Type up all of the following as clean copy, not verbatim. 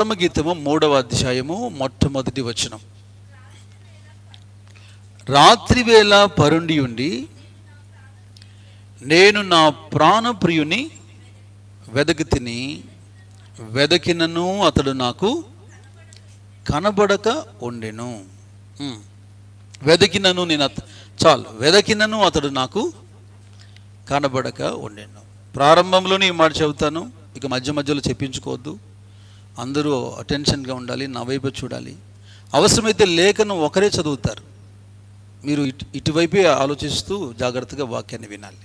పరమగీతము 3వ అధ్యాయము మొట్టమొదటి వచనం. రాత్రి వేళ పరుండి ఉండి నేను నా ప్రాణప్రియుని వెదకితిని, వెదకినను అతడు నాకు కనబడక ఉండెను. వెదకినను వెదకినను అతడు నాకు కనబడక ఉండెను. ప్రారంభంలోనే ఈ మాట చెబుతాను, ఇక మధ్య మధ్యలో చెప్పించుకోవద్దు. అందరూ అటెన్షన్గా ఉండాలి, నా వైపు చూడాలి. అవసరమైతే లేఖను ఒకరే చదువుతారు, మీరు ఇటువైపే ఆలోచిస్తూ జాగ్రత్తగా వాక్యాన్ని వినాలి.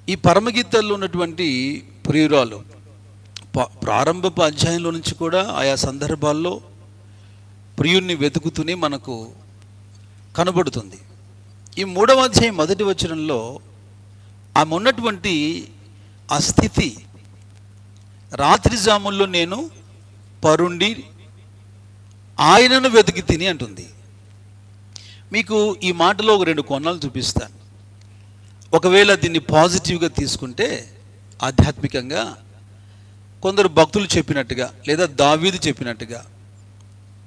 ఈ పరమగీతాల్లో ఉన్నటువంటి ప్రియురాలు ప్రారంభపు అధ్యాయంలో నుంచి కూడా ఆయా సందర్భాల్లో ప్రియుణ్ణి వెతుకుతూనే మనకు కనబడుతుంది. ఈ 3వ అధ్యాయం మొదటి వచనంలో ఆమె ఉన్నటువంటి ఆ స్థితి, రాత్రి జాముల్లో నేను పరుండి ఆయనను వెతికి తిని అంటుంది. మీకు ఈ మాటలో ఒక 2 కోణాలు చూపిస్తాను. ఒకవేళ దీన్ని పాజిటివ్గా తీసుకుంటే ఆధ్యాత్మికంగా కొందరు భక్తులు చెప్పినట్టుగా, లేదా దావీదు చెప్పినట్టుగా,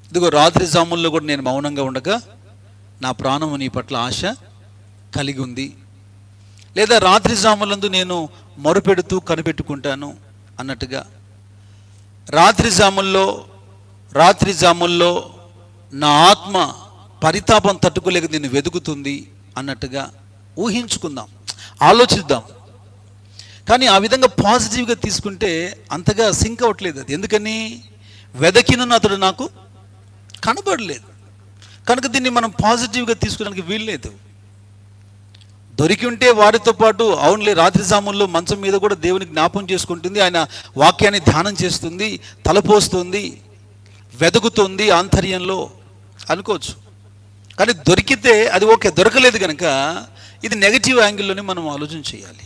ఇదిగో రాత్రి జాముల్లో కూడా నేను మౌనంగా ఉండగా నా ప్రాణము నీ పట్ల ఆశ కలిగి ఉంది, లేదా రాత్రి జాములందు నేను మొరపెడుతూ కనిపెట్టుకుంటాను అన్నట్టుగా, రాత్రి జాముల్లో నా ఆత్మ పరితాపం తట్టుకోలేక నేను వెతుకుతుంది అన్నట్టుగా ఊహించుకుందాం, ఆలోచిద్దాం. కానీ ఆ విధంగా పాజిటివ్గా తీసుకుంటే అంతగా సింక్ అవ్వట్లేదు అది. ఎందుకని? వెదకినను అతడు నాకు కనబడలేదు కనుక దీన్ని మనం పాజిటివ్గా తీసుకోవడానికి వీల్లేదు. దొరికి ఉంటే వారితో పాటు, అవునులే, రాత్రి జాముల్లో మంచం మీద కూడా దేవుని జ్ఞాపం చేసుకుంటుంది, ఆయన వాక్యాన్ని ధ్యానం చేస్తుంది, తలపోస్తుంది, వెతుకుతుంది ఆంతర్యంలో అనుకోవచ్చు. కానీ దొరికితే అది ఓకే, దొరకలేదు కనుక ఇది నెగిటివ్ యాంగిల్లోనే మనం ఆలోచన చేయాలి.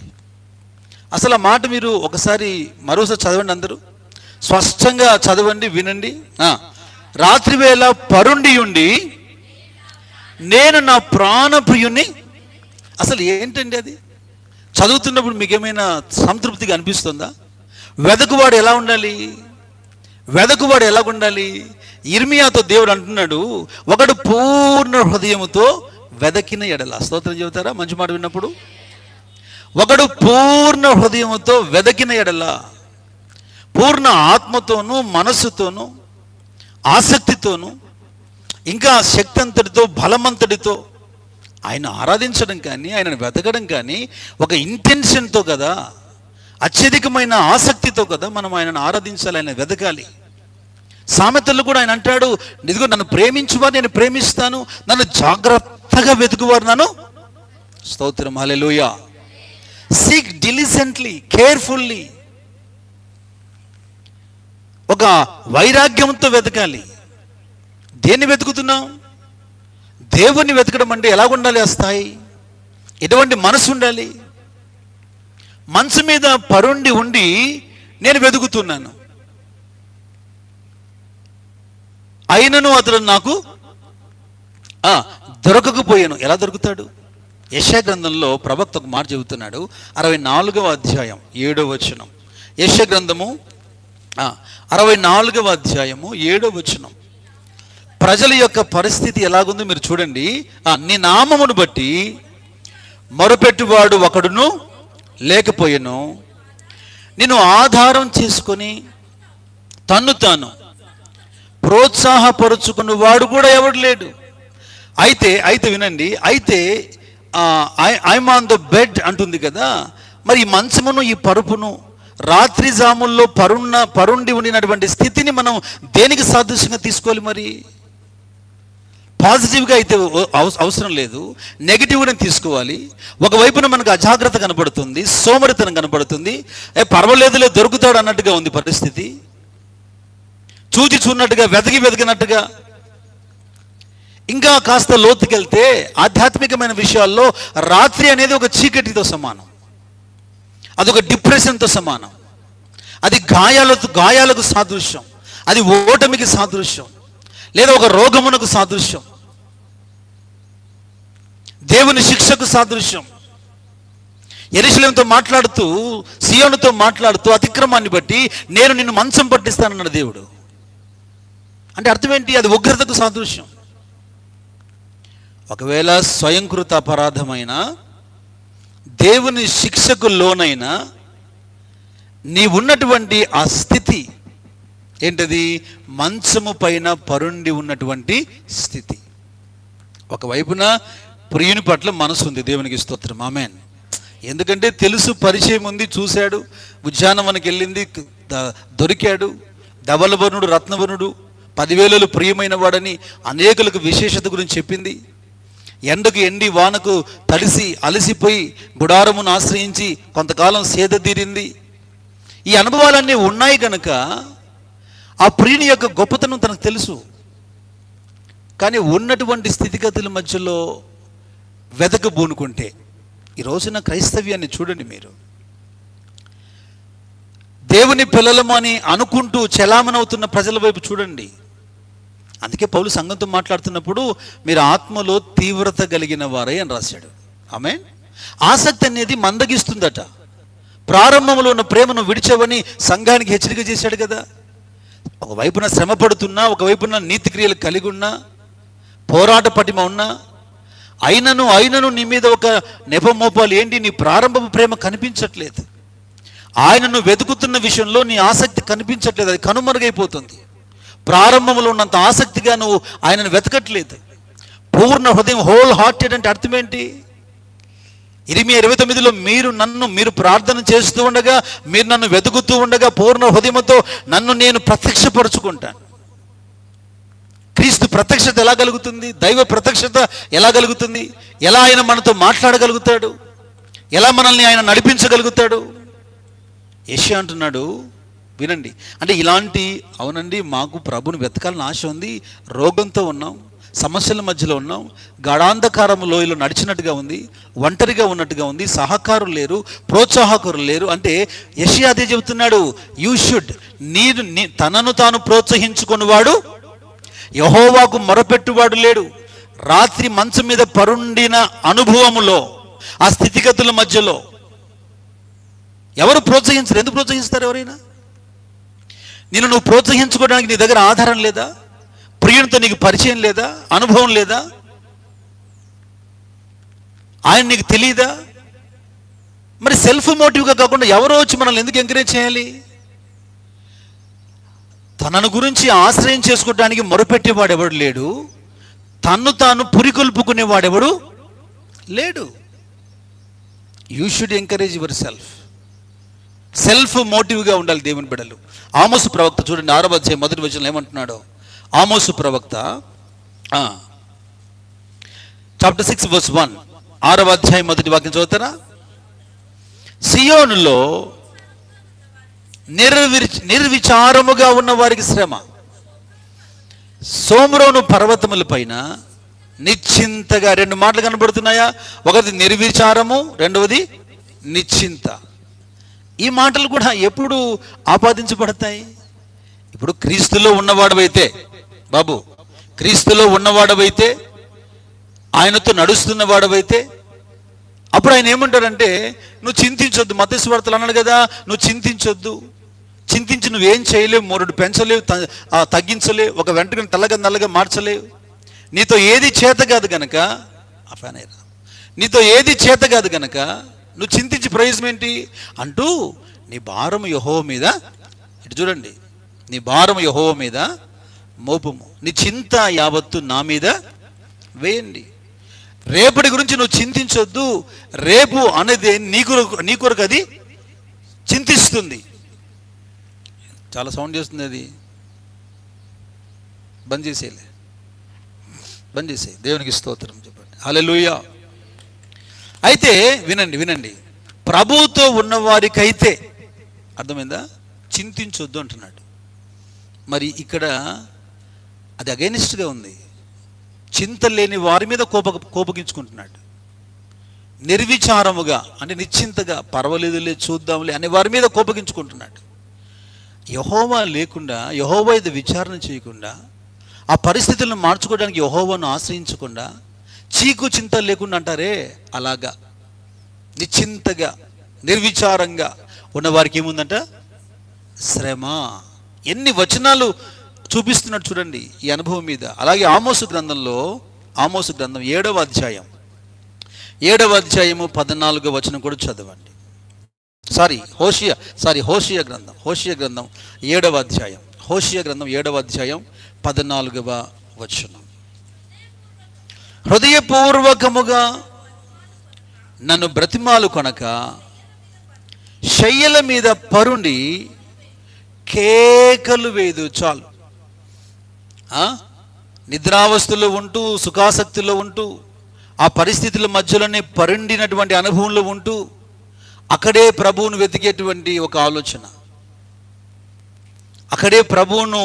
అసలు ఆ మాట మీరు ఒకసారి మరోసారి చదవండి, అందరూ స్పష్టంగా చదవండి, వినండి. రాత్రి వేళ పరుండి ఉండి నేను నా ప్రాణప్రియుని. అసలు ఏంటండి అది? చదువుతున్నప్పుడు మీకేమైనా సంతృప్తిగా అనిపిస్తుందా? వెదకువాడు ఎలా ఉండాలి? ఇర్మియాతో దేవుడు అంటున్నాడు, ఒకడు పూర్ణ హృదయముతో వెదకిన ఎడల. స్తోత్రం చెబుతారా మంచి మాట విన్నప్పుడు? ఒకడు పూర్ణ హృదయముతో వెదకిన ఎడల, పూర్ణ ఆత్మతోనూ మనస్సుతోనూ ఆసక్తితోనూ ఇంకా శక్తి అంతటితో బలమంతటితో ఆయన ఆరాధించడం కానీ, ఆయనను వెతకడం కానీ ఒక ఇంటెన్షన్తో కదా, అత్యధికమైన ఆసక్తితో కదా మనం ఆయనను ఆరాధించాలి, ఆయన వెతకాలి. సామెతల్లో కూడా ఆయన అంటాడు, ఇదిగో నన్ను ప్రేమించువారు నేను ప్రేమిస్తాను, నన్ను జాగ్రత్తగా వెతుకువారు నన్ను. స్తోత్రం, హల్లెలూయా. సీక్ డిలిజెంట్లీ, కేర్ఫుల్లీ, ఒక వైరాగ్యంతో వెతకాలి. దేన్ని వెతుకుతున్నాం? దేవుణ్ణి వెతకడం అంటే ఎలా ఉండాలి? ఆ స్థాయి ఎటువంటి మనసు ఉండాలి? మనసు మీద పరుండి ఉండి నేను వెతుకుతున్నాను, అయినను అతడు నాకు దొరకకపోయాను. ఎలా దొరుకుతాడు? యెషయా గ్రంథంలో ప్రవక్త ఒక మాట చెబుతున్నాడు, 64వ అధ్యాయం 7వ వచనం. యెషయా గ్రంథము 64వ అధ్యాయము 7వ వచనం. ప్రజల యొక్క పరిస్థితి ఎలాగుందో మీరు చూడండి. నీ నామమును బట్టి మొరపెట్టువాడు ఒకడును లేకపోయెను, నేను ఆధారం చేసుకొని తన్ను తాను ప్రోత్సాహపరుచుకున్న వాడు కూడా ఎవడు లేడు. అయితే వినండి, అయితే ఐఎమ్ ఆన్ ద బెడ్ అంటుంది కదా. మరి ఈ మంచమును, ఈ పరుపును, రాత్రి జాముల్లో పరుండి ఉండినటువంటి స్థితిని మనం దేనికి సాదృశ్యంగా తీసుకోవాలి? మరి పాజిటివ్గా అయితే అవసరం లేదు, నెగిటివ్గా తీసుకోవాలి. ఒకవైపున మనకు అజాగ్రత్త కనబడుతుంది, సోమరితనం కనబడుతుంది, పర్వాలేదులే దొరుకుతాడు అన్నట్టుగా ఉంది పరిస్థితి. చూచి చూన్నట్టుగా, వెతికినట్టుగా. ఇంకా కాస్త లోతుకెళ్తే ఆధ్యాత్మికమైన విషయాల్లో రాత్రి అనేది ఒక చీకటితో సమానం, అదొక డిప్రెషన్తో సమానం, అది గాయాలకు సాదృశ్యం, అది ఓటమికి సాదృశ్యం, లేదా ఒక రోగమునకు సాదృశ్యం, దేవుని శిక్షకు సాదృశ్యం. యెరూషలేముతో మాట్లాడుతూ, సియోనుతో మాట్లాడుతూ అతిక్రమాన్ని బట్టి నేను నిన్ను మంచం పట్టిస్తానన్నాడు దేవుడు. అంటే అర్థం ఏంటి? అది ఉగ్రతకు సాదృశ్యం. ఒకవేళ స్వయంకృత అపరాధమైన దేవుని శిక్షకు లోనైన నీ ఉన్నటువంటి ఆ స్థితి ఏంటది? మంచము పైన పరుండి ఉన్నటువంటి స్థితి. ఒకవైపున ప్రియుని పట్ల మనసు ఉంది, దేవునికి స్తోత్రం, ఆమేన్. ఎందుకంటే తెలుసు, పరిచయం ఉంది, చూశాడు, ఉద్యానవనకి వెళ్ళింది, దొరికాడు, ధవలవర్ణుడు, రత్నవర్ణుడు, 10,000 ప్రియమైన వాడని అనేకులకు విశేషత గురించి చెప్పింది. ఎండకు ఎండి వానకు తడిసి అలసిపోయి గుడారమును ఆశ్రయించి కొంతకాలం సేద తీరింది. ఈ అనుభవాలన్నీ ఉన్నాయి కనుక ఆ ప్రియుని యొక్క గొప్పతనం తనకు తెలుసు. కానీ ఉన్నటువంటి స్థితిగతుల మధ్యలో వెదకబూనుకుంటే, ఈ రోజున క్రైస్తవ్యాన్ని చూడండి మీరు, దేవుని పిల్లలమని అనుకుంటూ చలామణవుతున్న ప్రజల వైపు చూడండి. అందుకే పౌలు సంఘంతో మాట్లాడుతున్నప్పుడు మీరు ఆత్మలో తీవ్రత కలిగిన వారై అని రాశాడు. ఆమేన్. ఆసక్తి అనేది మందగిస్తుందట. ప్రారంభంలో ఉన్న ప్రేమను విడిచవని సంఘానికి హెచ్చరిక చేశాడు కదా. ఒకవైపున శ్రమ పడుతున్నా, ఒకవైపున నీతి క్రియలు కలిగి ఉన్నా, పోరాట పటిమ ఉన్నా, అయినను నీ మీద ఒక నెపమోపాలు ఏంటి? నీ ప్రారంభపు ప్రేమ కనిపించట్లేదు. ఆయనను వెతుకుతున్న విషయంలో నీ ఆసక్తి కనిపించట్లేదు, అది కనుమరుగైపోతుంది. ప్రారంభంలో ఉన్నంత ఆసక్తిగా నువ్వు ఆయనను వెతకట్లేదు. పూర్ణ హృదయం, హోల్ హార్టెడ్ అంటే అర్థం ఏంటి? ఇరిమియా 29లో మీరు ప్రార్థన చేస్తూ ఉండగా, మీరు నన్ను వెతుకుతూ ఉండగా పూర్ణ హృదయంతో నన్ను నేను ప్రత్యక్షపరుచుకుంటాను. క్రీస్తు ప్రత్యక్షత ఎలా కలుగుతుంది? దైవ ప్రత్యక్షత ఎలా కలుగుతుంది? ఎలా ఆయన మనతో మాట్లాడగలుగుతాడు? ఎలా మనల్ని ఆయన నడిపించగలుగుతాడు? యెషయా అంటున్నాడు, వినండి, అంటే ఇలాంటి, అవునండి మాకు ప్రభుని వెతకాలని ఆశ ఉంది, రోగంతో ఉన్నాం, సమస్యల మధ్యలో ఉన్నాం, గాఢాంధకారము లోయలో నడిచినట్టుగా ఉంది, ఒంటరిగా ఉన్నట్టుగా ఉంది, సహకారులు లేరు, ప్రోత్సాహకులు లేరు. అంటే యెషయా అదే చెబుతున్నాడు, యూ షుడ్, తనను తాను ప్రోత్సహించుకునేవాడు, యెహోవాకు మొరపెట్టువాడు లేడు. రాత్రి మంచం మీద పరుండిన అనుభవములో, ఆ స్థితిగతుల మధ్యలో ఎవరు ప్రోత్సహించరు? ఎందుకు ప్రోత్సహిస్తారు ఎవరైనా? నువ్వు ప్రోత్సహించుకోవడానికి నీ దగ్గర ఆధారం లేదా? ప్రియునితో నీకు పరిచయం లేదా? అనుభవం లేదా? ఆయన నీకు తెలియదా? మరి సెల్ఫ్ మోటివ్గా కాకుండా ఎవరో వచ్చి మనల్ని ఎందుకు ఎంకరేజ్ చేయాలి? తనను గురించి ఆశ్రయం చేసుకోవడానికి మొరపెట్టేవాడెవడు లేడు, తన్ను తాను పురికొల్పుకునేవాడెవడు లేడు. You should encourage yourself మోటివ్గా ఉండాలి దేవుని బిడ్డలు. ఆమోసు ప్రవక్త చూడండి, 6వ అధ్యాయం 1వ వచనంలో ఏమంటున్నాడో. ఆమోసు ప్రవక్త చాప్టర్ 6 verse 1, 6వ అధ్యాయం 1వ వాక్యం చదువుతారా? సియోనులో నిర్విచారముగా ఉన్న వారికి శ్రమ, సోమ్రోను పర్వతముల పైన నిశ్చింతగా. 2 మాటలు కనబడుతున్నాయా? ఒకటి నిర్విచారము, రెండవది నిశ్చింత. ఈ మాటలు కూడా ఎప్పుడు ఆపాదించబడతాయి? ఇప్పుడు క్రీస్తులో ఉన్నవాడవైతే, బాబు క్రీస్తులో ఉన్నవాడవైతే, ఆయనతో నడుస్తున్న వాడవైతే, అప్పుడు ఆయన ఏమంటారంటే, నువ్వు చింతించొద్దు. మత్తయి సువార్తలో అన్నాడు కదా, నువ్వు చింతించొద్దు. చింతించి నువ్వేం చేయలేవు, మూరుడు పెంచలేవు, తగ్గించలేవు, ఒక వెంట్రుకను తెల్లగా నల్లగా మార్చలేవు. నీతో ఏది చేత కాదు గనక, నీతో ఏది చేత కాదు గనక నువ్వు చింతించి ప్రయోజనం ఏంటి అంటూ, నీ భారం యెహోవా మీద, ఇటు చూడండి, నీ భారం యెహోవా మీద మోపము, నీ చింత యావత్తు నా మీద వేయండి. రేపటి గురించి నువ్వు చింతించొద్దు. రేపు అనేది నీ కొరకు అది చింతిస్తుంది. చాలా సౌండ్ చేస్తుంది, అది బంద్ చేసేలే, బంద్ చేసే. దేవునికి స్తోత్రం చెప్పండి, హల్లెలూయా. అయితే వినండి, ప్రభువుతో ఉన్నవారికైతే, అర్థమైందా, చింతించొద్దు అంటున్నాడు. మరి ఇక్కడ అది అగైనిస్ట్గా ఉంది. చింత లేని వారి మీద కోపగించుకుంటున్నాడు. నిర్విచారముగా అంటే నిశ్చింతగా, పర్వాలేదులే చూద్దాంలే అనే వారి మీద కోపగించుకుంటున్నాడు. యెహోవా లేకుండా, యెహోవా ఇది విచారణ చేయకుండా, ఆ పరిస్థితులను మార్చుకోవడానికి యెహోవాను ఆశ్రయించకుండా, చీకు చింత లేకుండా అంటారే, అలాగా నిశ్చింతగా నిర్విచారంగా ఉన్నవారికి ఏముందంట? శ్రమ. ఎన్ని వచనాలు చూపిస్తున్నాడు చూడండి ఈ అనుభవం మీద. అలాగే ఆమోసు గ్రంథం 7వ అధ్యాయం 14వ వచనం కూడా చదవండి. హోషియా గ్రంథం 7వ అధ్యాయం 14వ వచనం. హృదయపూర్వకముగా నన్ను బ్రతిమాలు కొనక శయ్యల మీద పరుండి కేకలు వేదు. చాలు. నిద్రావస్థలో ఉంటూ, సుఖాసక్తిలో ఉంటూ, ఆ పరిస్థితుల మధ్యలోనే పరుండినటువంటి అనుభవంలో ఉంటూ అక్కడే ప్రభువును వెతికేటువంటి ఒక ఆలోచన, అక్కడే ప్రభువును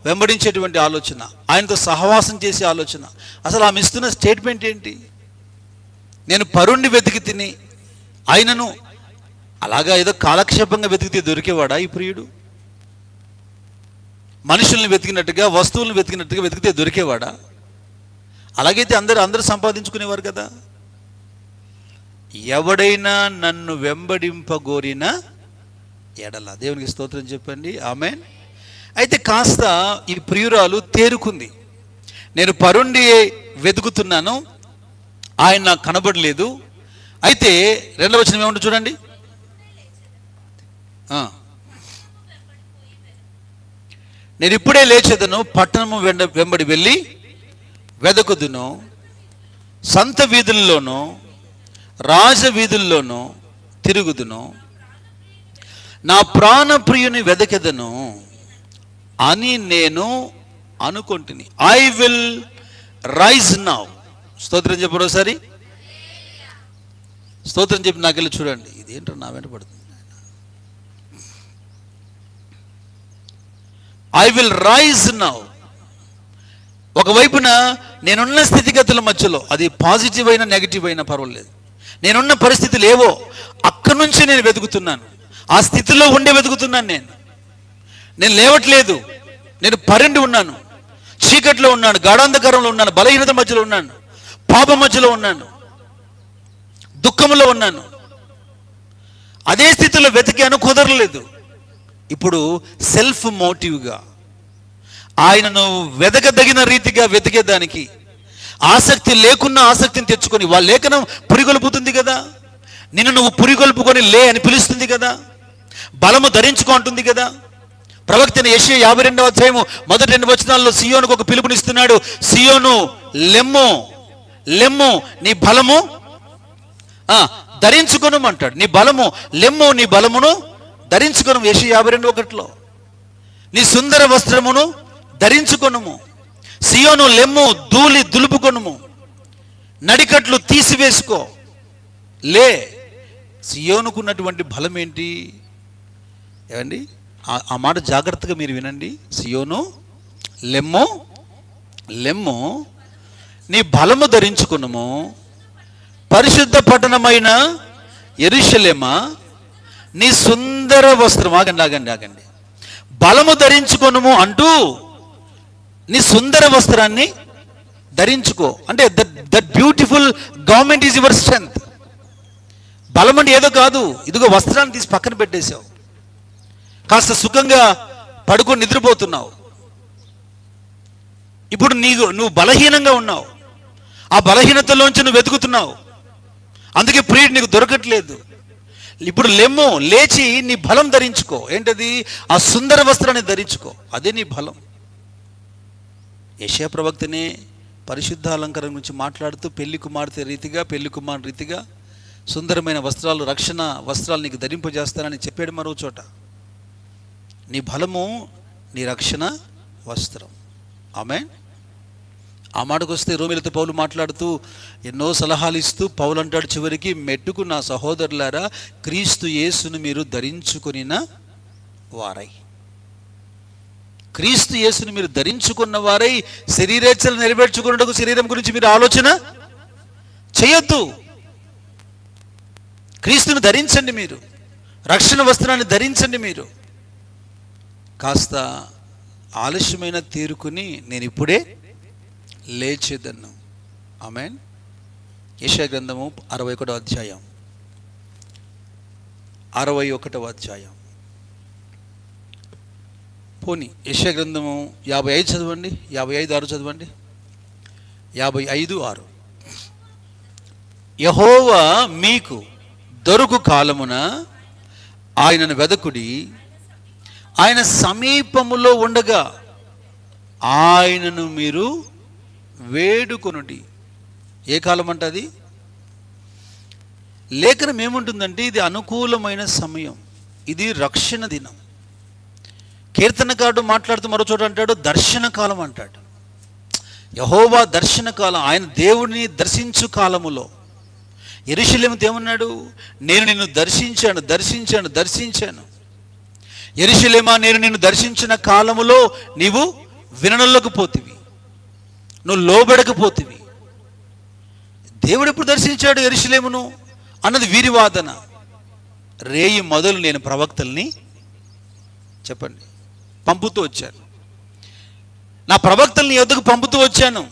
వెంబడించేటువంటి ఆలోచన, ఆయనతో సహవాసం చేసే ఆలోచన. అసలు ఆమె ఇస్తున్న స్టేట్మెంట్ ఏంటి? నేను పరుణ్ణి వెతికి తిని ఆయనను. అలాగా ఏదో కాలక్షేపంగా వెతికితే దొరికేవాడా ఈ ప్రియుడు? మనుషుల్ని వెతికినట్టుగా, వస్తువులను వెతికినట్టుగా వెతికితే దొరికేవాడా? అలాగైతే అందరూ సంపాదించుకునేవారు కదా. ఎవడైనా నన్ను వెంబడింపగోరిన ఎడల, దేవునికి స్తోత్రం చెప్పండి, ఆమేన్. అయితే కాస్త ఈ ప్రియురాలు తేరుకుంది. నేను పరుండి వెతుకుతున్నాను, ఆయన నాకు కనబడలేదు. అయితే 2వ వచనం ఏమంటో చూడండి. నేను ఇప్పుడే లేచేదను, పట్టణము వెంబడి వెళ్ళి వెదకుదును, సంత వీధుల్లోనూ రాజవీధుల్లోనూ తిరుగుదును, నా ప్రాణప్రియుని వెదకెదను అని నేను అనుకుంటుని. I will rise now. స్తోత్రం చెప్పరు ఒకసారి. స్తోత్రం చెప్పి నాకెళ్ళి చూడండి. ఇదేంటో నా వెంట పడుతుంది. I will rise now. ఒకవైపున నేనున్న స్థితిగతుల మధ్యలో, అది పాజిటివ్ అయినా నెగిటివ్ అయినా పర్వాలేదు, నేనున్న పరిస్థితులు ఏవో అక్కడి నుంచి నేను వెతుకుతున్నాను. ఆ స్థితిలో ఉండే వెతుకుతున్నాను. నేను లేవట్లేదు, నేను పరుండి ఉన్నాను, చీకట్లో ఉన్నాను, గాఢాంధకారంలో ఉన్నాను, బలహీనత మధ్యలో ఉన్నాను, పాపం మధ్యలో ఉన్నాను, దుఃఖంలో ఉన్నాను. అదే స్థితిలో వెతికాను, కుదరలేదు. ఇప్పుడు సెల్ఫ్ మోటివ్గా ఆయనను వెతకదగిన రీతిగా వెతికేదానికి ఆసక్తి లేకున్నా ఆసక్తిని తెచ్చుకొని, వాళ్ళ లేఖనం పురిగొల్పుతుంది కదా, నిన్ను నువ్వు పురిగొల్పుకొని లే అని పిలుస్తుంది కదా, బలము ధరించుకో అంటుంది కదా. ప్రవక్త యెషయా 52వ అధ్యాయము 1-2 వచనాల్లో సియోనుకు ఒక పిలుపునిస్తున్నాడు. సియోను లెమ్ము, లెమ్ము, నీ బలము ధరించుకొను అంటాడు. నీ బలము లెమ్ము, నీ బలమును ధరించుకొను. యెషయా 52:1 నీ సుందర వస్త్రమును ధరించుకొనుము. సియోను లెమ్ము, ధూళి దులుపుకొనుము, నడికట్లు తీసివేసుకో, లే. సియోనుకున్నటువంటి బలం ఏంటి ఏమండి? ఆ మాట జాగ్రత్తగా మీరు వినండి. సియోను లెమ్ము, లెమ్ము, నీ బలము ధరించుకొనుము, పరిశుద్ధ పట్టణమైన యెరూషలేమా నీ సుందర వస్త్రం. ఆగండి. బలము ధరించుకొనుము అంటూ నీ సుందర వస్త్రాన్ని ధరించుకో. అంటే that beautiful government is your strength. బలం అంటే ఏదో కాదు, ఇదిగో వస్త్రాన్ని తీసి పక్కన పెట్టేశావు, కాస్త సుఖంగా పడుకొని నిద్రపోతున్నావు. ఇప్పుడు నువ్వు బలహీనంగా ఉన్నావు, ఆ బలహీనతలోంచి నువ్వు వెతుకుతున్నావు, అందుకే ప్రియుడు నీకు దొరకట్లేదు. ఇప్పుడు లెమ్ము, లేచి నీ బలం ధరించుకో. ఏంటది? ఆ సుందర వస్త్రాన్ని ధరించుకో, అదే నీ బలం. యెషయా ప్రవక్తనే పరిశుద్ధ అలంకారం గురించి మాట్లాడుతూ పెళ్లి కుమార్తె రీతిగా, పెళ్లి కుమారుని రీతిగా సుందరమైన వస్త్రాలు, రక్షణ వస్త్రాలు నీకు ధరింపజేస్తానని చెప్పాడు. మరో చోట నీ బలము నీ రక్షణ వస్త్రం. ఆమేన్. ఆ మాటకు వస్తే రోమీయులతో పౌలు మాట్లాడుతూ ఎన్నో సలహాలు ఇస్తూ పౌలు అంటాడు చివరికి, మెట్టుకు నా సహోదరులారా, క్రీస్తు యేసును మీరు ధరించుకొనిన వారై, క్రీస్తు యేసును మీరు ధరించుకున్న వారై శరీరేచ్ఛలు నెరవేర్చుకున్నట్టుకు శరీరం గురించి మీరు ఆలోచన చేయొద్దు. క్రీస్తును ధరించండి, మీరు రక్షణ వస్త్రాన్ని ధరించండి. మీరు కాస్త ఆలస్యమైన తేరుకుని నేను ఇప్పుడే లేచేదను. ఆమేన్. యెషయా గ్రంథము 61వ అధ్యాయం 61వ అధ్యాయం. పోనీ యెషయా గ్రంథము 55 చదవండి, 55:6 చదవండి. 55:6. యెహోవా మీకు దొరుకు కాలమున ఆయనను వెదకుడి, ఆయన సమీపములో ఉండగా ఆయనను మీరు వేడుకొనుడి. ఏ కాలం అంటే అది? లేఖనం ఏముంటుందంటే ఇది అనుకూలమైన సమయం, ఇది రక్షణ దినం. కీర్తనకారుడు మాట్లాడుతూ మరో చోట అంటాడు దర్శన కాలం అంటాడు. యెహోవా దర్శన కాలం, ఆయన దేవుడిని దర్శించు కాలములో. యెరూషలేముతో ఏమన్నాడు? నేను నిన్ను దర్శించాను దర్శించాను దర్శించాను. యెరూషలేమా, నేను నిన్ను దర్శించిన కాలములో నీవు విననొల్లకపోతివి, నువ్వు లోబడకపోతివి. దేవుడు ఎప్పుడు దర్శించాడు యెరూషలేమును అన్నది వీరి వాదన. రేయి మొదలు నేను ప్రవక్తల్ని చెప్పండి పంపుతూ వచ్చాను, నా ప్రవక్తల్ని ఎద్దుకు పంపుతూ వచ్చాను,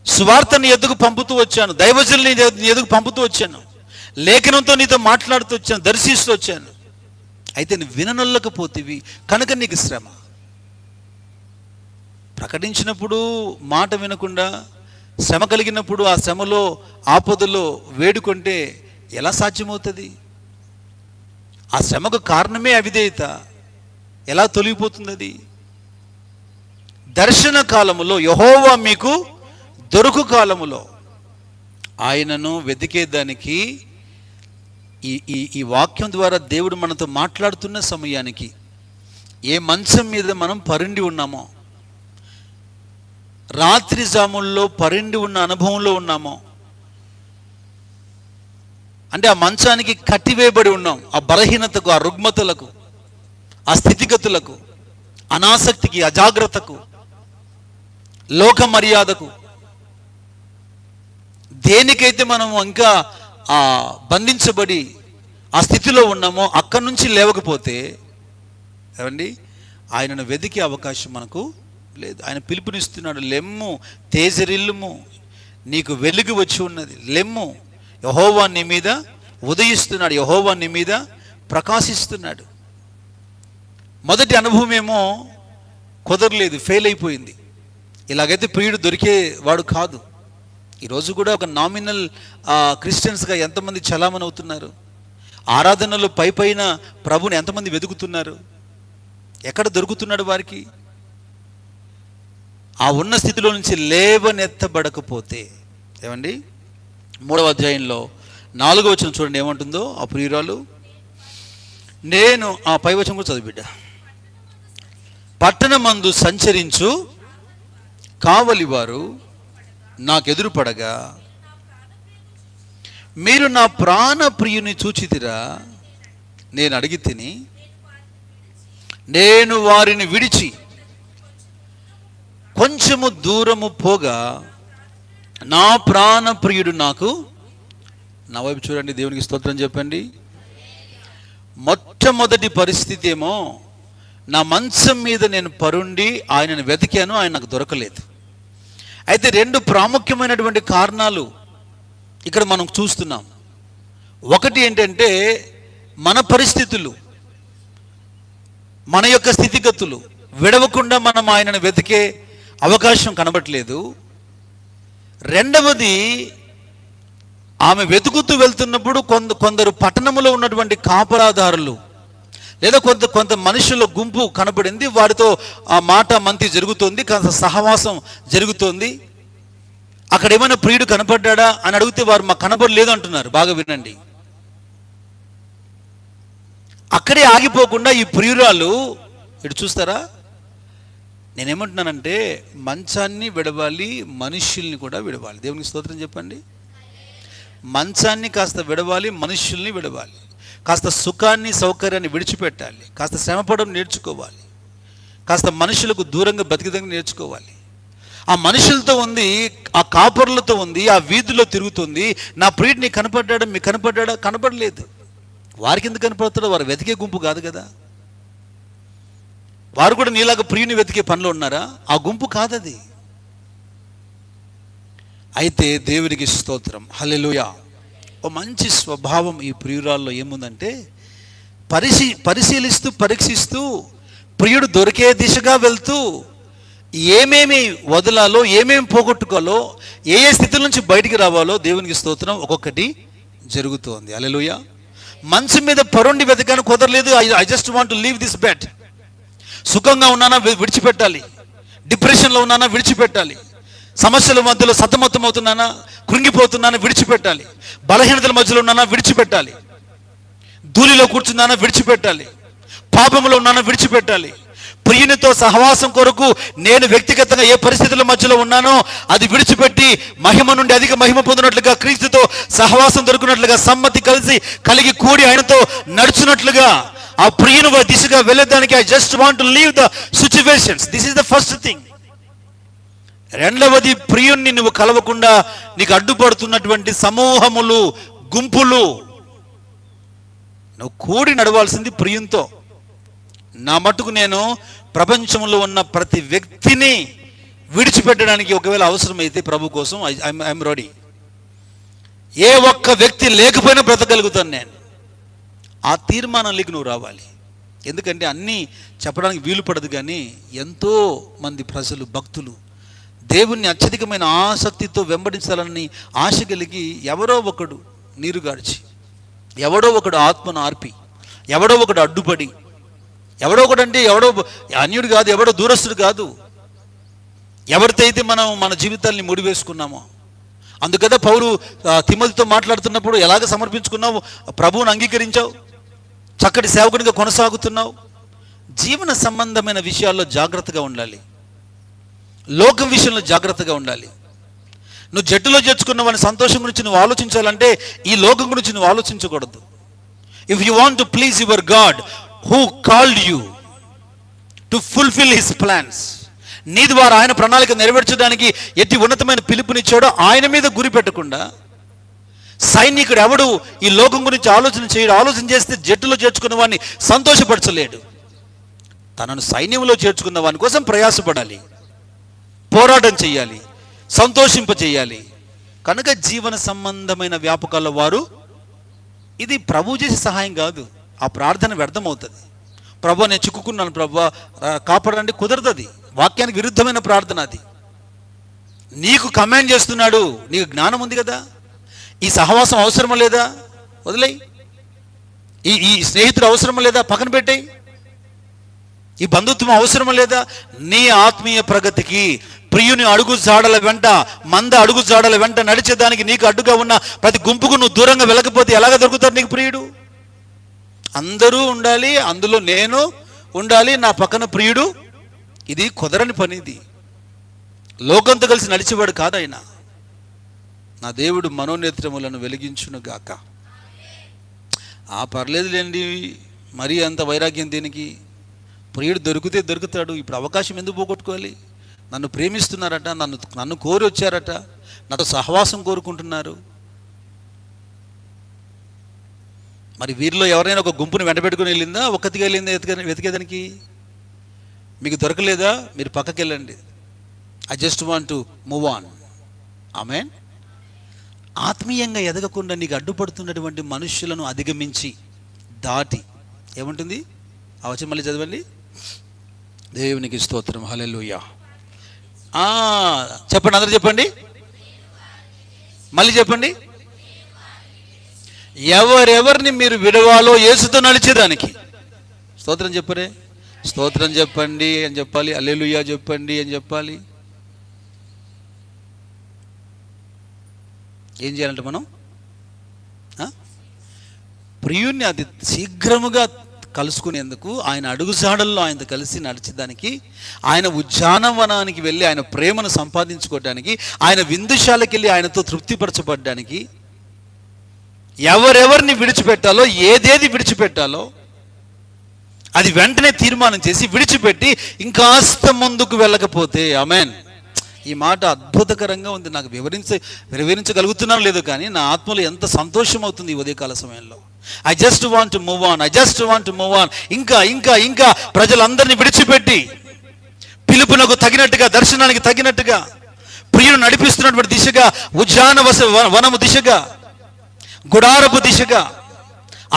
సువార్తని ఎద్దుకు పంపుతూ వచ్చాను, దైవజనుల్ని ఎద్దుకు పంపుతూ వచ్చాను, లేఖనంతో నీతో మాట్లాడుతూ వచ్చాను, దర్శిస్తూ వచ్చాను. అయితే నువ్వు విననొల్లకపోతివి కనుక నీకు శ్రమ. ప్రకటించినప్పుడు మాట వినకుండా, శ్రమ కలిగినప్పుడు ఆ శ్రమలో ఆపదలో వేడుకుంటే ఎలా సాధ్యమవుతుంది? ఆ శ్రమకు కారణమే అవిధేయత. ఎలా తొలగిపోతుంది అది? దర్శన కాలములో, యెహోవా మీకు దొరుకు కాలములో ఆయనను వెతికేదానికి ఈ వాక్యం ద్వారా దేవుడు మనతో మాట్లాడుతున్న సమయానికి ఏ మంచం మీద మనం పరుండి ఉన్నామో, రాత్రి జాముల్లో పరుండి ఉన్న అనుభవంలో ఉన్నామో, అంటే ఆ మంచానికి కట్టివేయబడి ఉన్నాం, ఆ బలహీనతకు, ఆ రుగ్మతలకు, ఆ స్థితిగతులకు, అనాసక్తికి, అజాగ్రత్తకు, లోక మర్యాదకు, దేనికైతే మనం ఇంకా బంధించబడి ఆ స్థితిలో ఉన్నామో అక్కడి నుంచి లేవకపోతే ఏమండి ఆయనను వెతికే అవకాశం మనకు లేదు. ఆయన పిలుపునిస్తున్నాడు, లెమ్ము తేజరిల్లుము, నీకు వెలుగు వచ్చి ఉన్నది, లెమ్ము, యెహోవా నీ మీద ఉదయిస్తున్నాడు, యెహోవా నీ మీద ప్రకాశిస్తున్నాడు. మొదటి అనుభవం ఏమో కుదరలేదు, ఫెయిల్ అయిపోయింది. ఇలాగైతే ప్రియుడు దొరికేవాడు కాదు. ఈరోజు కూడా ఒక నామినల్ క్రిస్టియన్స్గా ఎంతమంది చలామణి అవుతున్నారు? ఆరాధనలో పైన ప్రభుని ఎంతమంది వెతుకుతున్నారు? ఎక్కడ దొరుకుతున్నాడు వారికి? ఆ ఉన్న స్థితిలో నుంచి లేవనెత్తబడకపోతే ఏమండి, 3వ అధ్యాయంలో 4వ వచనం చూడండి ఏమంటుందో ఆ ప్రియురాలు. నేను ఆ పై వచనం కూడా చదివిడ్డ. పట్టణమందు సంచరించు కావలివారు నాకెదురు పడగా, మీరు నా ప్రాణ ప్రియుని చూచితిరా, నేను అడిగి తిని, నేను వారిని విడిచి కొంచెము దూరము పోగా నా ప్రాణ ప్రియుడు నాకు, నా వైపు చూడండి, దేవునికి స్తోత్రం చెప్పండి. మొట్టమొదటి పరిస్థితి ఏమో నా మంచం మీద నేను పరుండి ఆయనను వెతికాను, ఆయన నాకు దొరకలేదు. అయితే 2 ప్రాముఖ్యమైనటువంటి కారణాలు ఇక్కడ మనం చూస్తున్నాం. ఒకటి ఏంటంటే మన పరిస్థితులు, మన యొక్క స్థితిగతులు విడవకుండా మనం ఆయనను వెతికే అవకాశం కనబడట్లేదు. రెండవది, ఆమె వెతుకుతూ వెళ్తున్నప్పుడు కొందరు పట్టణంలో ఉన్నటువంటి కాపరాదారులు లేదా కొంత మనుషుల గుంపు కనపడింది. వారితో ఆ మాట మంతి జరుగుతోంది, కొంత సహవాసం జరుగుతోంది. అక్కడ ఏమైనా ప్రియుడు కనపడ్డా అని అడిగితే వారు మాకు కనపడలేదు అంటున్నారు. బాగా వినండి. అక్కడే ఆగిపోకుండా ఈ ప్రియురాలు ఇటు చూస్తారా, నేనేమంటున్నానంటే మంచాన్ని విడవాలి, మనుష్యుల్ని కూడా విడవాలి. దేవునికి స్తోత్రం చెప్పండి. మంచాన్ని కాస్త విడవాలి, మనుష్యుల్ని విడవాలి. కాస్త సుఖాన్ని సౌకర్యాన్ని విడిచిపెట్టాలి, కాస్త శ్రమపడడం నేర్చుకోవాలి, కాస్త మనుషులకు దూరంగా బతికిదంగా నేర్చుకోవాలి. ఆ మనుషులతో ఉంది, ఆ కాపర్లతో ఉంది, ఆ వీధిలో తిరుగుతుంది. నా ప్రియుడిని కనపడ్డా, మీకు కనపడ్డా? కనపడలేదు. వారికి ఎందుకు కనపడతాడో? వారు వెతికే గుంపు కాదు కదా. వారు కూడా నీలాగా ప్రియుని వెతికే పనిలో ఉన్నారా? ఆ గుంపు కాదది. అయితే దేవునికి స్తోత్రం, హల్లెలూయా. ఓ మంచి స్వభావం ఈ ప్రియురాల్లో ఏముందంటే, పరిశీలిస్తూ పరీక్షిస్తూ ప్రియుడు దొరికే దిశగా వెళ్తూ ఏమేమి వదలాలో, ఏమేమి పోగొట్టుకోవాలో, ఏ ఏ స్థితుల నుంచి బయటికి రావాలో దేవునికి స్తోత్రం ఒక్కొక్కటి జరుగుతోంది. హల్లెలూయా. మంచం మీద పరుండి వెతకాను, కుదరలేదు. I just want to leave this bed. సుఖంగా ఉన్నానా విడిచిపెట్టాలి, డిప్రెషన్లో ఉన్నానా విడిచిపెట్టాలి, సమస్యల మధ్యలో సతమతం అవుతున్నానా, కృంగిపోతున్నానా విడిచిపెట్టాలి, బలహీనతల మధ్యలో ఉన్నానా విడిచిపెట్టాలి, ధూళిలో కూర్చున్నానా విడిచిపెట్టాలి, పాపంలో ఉన్నానా విడిచిపెట్టాలి. ప్రియునితో సహవాసం కొరకు నేను వ్యక్తిగతంగా ఏ పరిస్థితుల మధ్యలో ఉన్నానో అది విడిచిపెట్టి మహిమ నుండి అధిక మహిమ పొందినట్లుగా, క్రీస్తుతో సహవాసం దొరికినట్లుగా, సమ్మతి కలిగి కూడి ఆయనతో నడుచున్నట్లుగా ఆ ప్రియుని దిశగా వెళ్ళేదానికి I just want to leave the situations. This is the first thing. రెండవది, ప్రియుణ్ణి నువ్వు కలవకుండా నీకు అడ్డుపడుతున్నటువంటి సమూహములు, గుంపులు. నువ్వు కూడి నడవాల్సింది ప్రియునితో. నా మట్టుకు నేను ప్రపంచంలో ఉన్న ప్రతి వ్యక్తిని విడిచిపెట్టడానికి ఒకవేళ అవసరమైతే ప్రభు కోసం ఐఎమ్ రెడీ. ఏ ఒక్క వ్యక్తి లేకపోయినా బ్రతకగలుగుతాను నేను. ఆ తీర్మానంలోకి నువ్వు రావాలి. ఎందుకంటే అన్నీ చెప్పడానికి వీలు పడదు, కానీ ఎంతో మంది ప్రజలు, భక్తులు దేవుణ్ణి అత్యధికమైన ఆసక్తితో వెంబడించాలని ఆశ కలిగి ఎవరో ఒకడు నీరుగార్చి, ఎవడో ఒకడు ఆత్మను ఆర్పి, ఎవడో ఒకడు అడ్డుపడి, ఎవడో ఒకడు అంటే ఎవడో అన్యుడు కాదు, ఎవడో దూరస్తుడు కాదు, ఎవరితో అయితే మనం మన జీవితాల్ని ముడివేసుకున్నామో. అందుకదా పౌలు తిమోతితో మాట్లాడుతున్నప్పుడు ఎలాగ సమర్పించుకున్నావు, ప్రభువుని అంగీకరించావు, చక్కటి సేవకునిగా కొనసాగుతున్నావు. జీవన సంబంధమైన విషయాల్లో జాగ్రత్తగా ఉండాలి, లోకం విషయంలో జాగ్రత్తగా ఉండాలి. నువ్వు జట్టులో చేర్చుకున్న వాని సంతోషం గురించి నువ్వు ఆలోచించాలంటే ఈ లోకం గురించి నువ్వు ఆలోచించకూడదు. If you want to please your God who called you to fulfil his plans, నీ ద్వారా ఆయన ప్రణాళిక నెరవేర్చడానికి ఎట్టి ఉన్నతమైన పిలుపునిచ్చాడో ఆయన మీద గురి పెట్టకుండా, సైనికుడు ఎవడు ఈ లోకం గురించి ఆలోచన చేయడు. ఆలోచన చేస్తే జట్టులో చేర్చుకున్న వాడిని సంతోషపరచలేడు. తనను సైన్యంలో చేర్చుకున్న వాని కోసం ప్రయాసపడాలి, పోరాటం చేయాలి, సంతోషింపచేయాలి. కనుక జీవన సంబంధమైన వ్యాపకాల్లో వారు, ఇది ప్రభు చేసే సహాయం కాదు. ఆ ప్రార్థన వ్యర్థమవుతుంది. ప్రభు నేను చిక్కుకున్నాను, ప్రభు కాపాడండి, కుదరదు. వాక్యానికి విరుద్ధమైన ప్రార్థన అది. నీకు కమాండ్ చేస్తున్నాడు, నీకు జ్ఞానం ఉంది కదా, ఈ సహవాసం అవసరం లేదా, వదిలేయి. ఈ స్నేహితుడు అవసరం లేదా, పక్కన పెట్టేయి. ఈ బంధుత్వం అవసరం లేదా. నీ ఆత్మీయ ప్రగతికి, ప్రియుని అడుగు జాడల వెంట, మంద అడుగు జాడల వెంట నడిచేదానికి నీకు అడ్డుగా ఉన్న ప్రతి గుంపుకు నువ్వు దూరంగా వెళ్ళకపోతే ఎలాగ దొరుకుతారు నీకు ప్రియుడు? అందరూ ఉండాలి, అందులో నేను ఉండాలి, నా పక్కన ప్రియుడు. ఇది కుదరని పని. ఇది లోకంతో కలిసి నడిచేవాడు కాదైనా. నా దేవుడు మనోనేత్రములను వెలిగించును గాక. పర్లేదులేండి, మరీ అంత వైరాగ్యం దేనికి? ప్రియుడు దొరికితే దొరుకుతాడు. ఇప్పుడు అవకాశం ఎందుకు పోగొట్టుకోవాలి? నన్ను ప్రేమిస్తున్నారట, నన్ను కోరి వచ్చారట, నాతో సహవాసం కోరుకుంటున్నారు. మరి వీరిలో ఎవరైనా ఒక గుంపుని వెంటబెట్టుకుని వెళ్ళిందా, ఒక్కతిగా వెళ్ళిందా వెతికేదానికి? మీకు దొరకలేదా? మీరు పక్కకి వెళ్ళండి. I just want to move on. ఆమేన్. ఆత్మీయంగా ఎదగకుండా నీకు అడ్డుపడుతున్నటువంటి మనుష్యులను అధిగమించి దాటి ఏముంటుంది? ఆ వచనం మళ్ళీ చదవండి. దేవునికి స్తోత్రం. హల్లెలూయా. చెప్పండి, అందరూ చెప్పండి, మళ్ళీ చెప్పండి. ఎవరెవరిని మీరు విడవాలో యేసుతో నడిచేదానికి. స్తోత్రం చెప్పరే, స్తోత్రం చెప్పండి అని చెప్పాలి, హల్లెలూయా చెప్పండి అని చెప్పాలి. ఏం చేయాలంటే మనం ప్రియుణ్ణి అతి శీఘ్రముగా కలుసుకునేందుకు, ఆయన అడుగుజాడల్లో ఆయనతో కలిసి నడిచేదానికి, ఆయన ఉద్యానవనానికి వెళ్ళి ఆయన ప్రేమను సంపాదించుకోవడానికి, ఆయన విందుశాలకి వెళ్ళి ఆయనతో తృప్తిపరచబడ్డానికి, ఎవరెవరిని విడిచిపెట్టాలో, ఏదేది విడిచిపెట్టాలో అది వెంటనే తీర్మానం చేసి విడిచిపెట్టి ఇంకాస్త ముందుకు వెళ్ళకపోతే, ఆమేన్. ఈ మాట అద్భుతకరంగా ఉంది. నాకు వివరించగలుగుతున్నాను లేదు, కానీ నా ఆత్మలో ఎంత సంతోషం అవుతుంది ఈ ఉదయకాల సమయంలో. I just want to move on, I just want to move on. ఇంకా ఇంకా ఇంకా ప్రజలందరినీ విడిచిపెట్టి పిలుపునకు తగినట్టుగా, దర్శనానికి తగినట్టుగా, ప్రియుడు నడిపిస్తున్నటువంటి దిశగా, ఉద్యాన వనము దిశగా, గుడారపు దిశగా,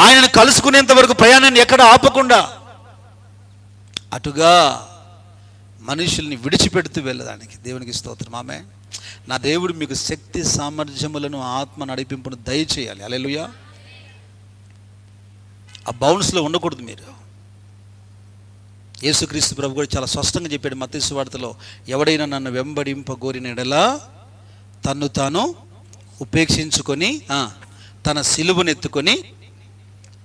ఆయనను కలుసుకునేంత వరకు ప్రయాణాన్ని ఎక్కడ ఆపకుండా అటుగా మనుషుల్ని విడిచిపెడుతూ వెళ్ళడానికి దేవునికి స్తోత్రం. ఆమె నా దేవుడు మీకు శక్తి సామర్థ్యములను ఆత్మ నడిపింపును దయచేయాలి. హల్లెలూయా. ఆ బౌన్స్లో ఉండకూడదు మీరు. యేసుక్రీస్తు ప్రభు కూడా చాలా స్పష్టంగా చెప్పాడు మత్తయి సువార్తలో, ఎవడైనా నన్ను వెంబడింపగోరిన యెడల తన్ను తాను ఉపేక్షించుకొని తన సిలువనెత్తుకొని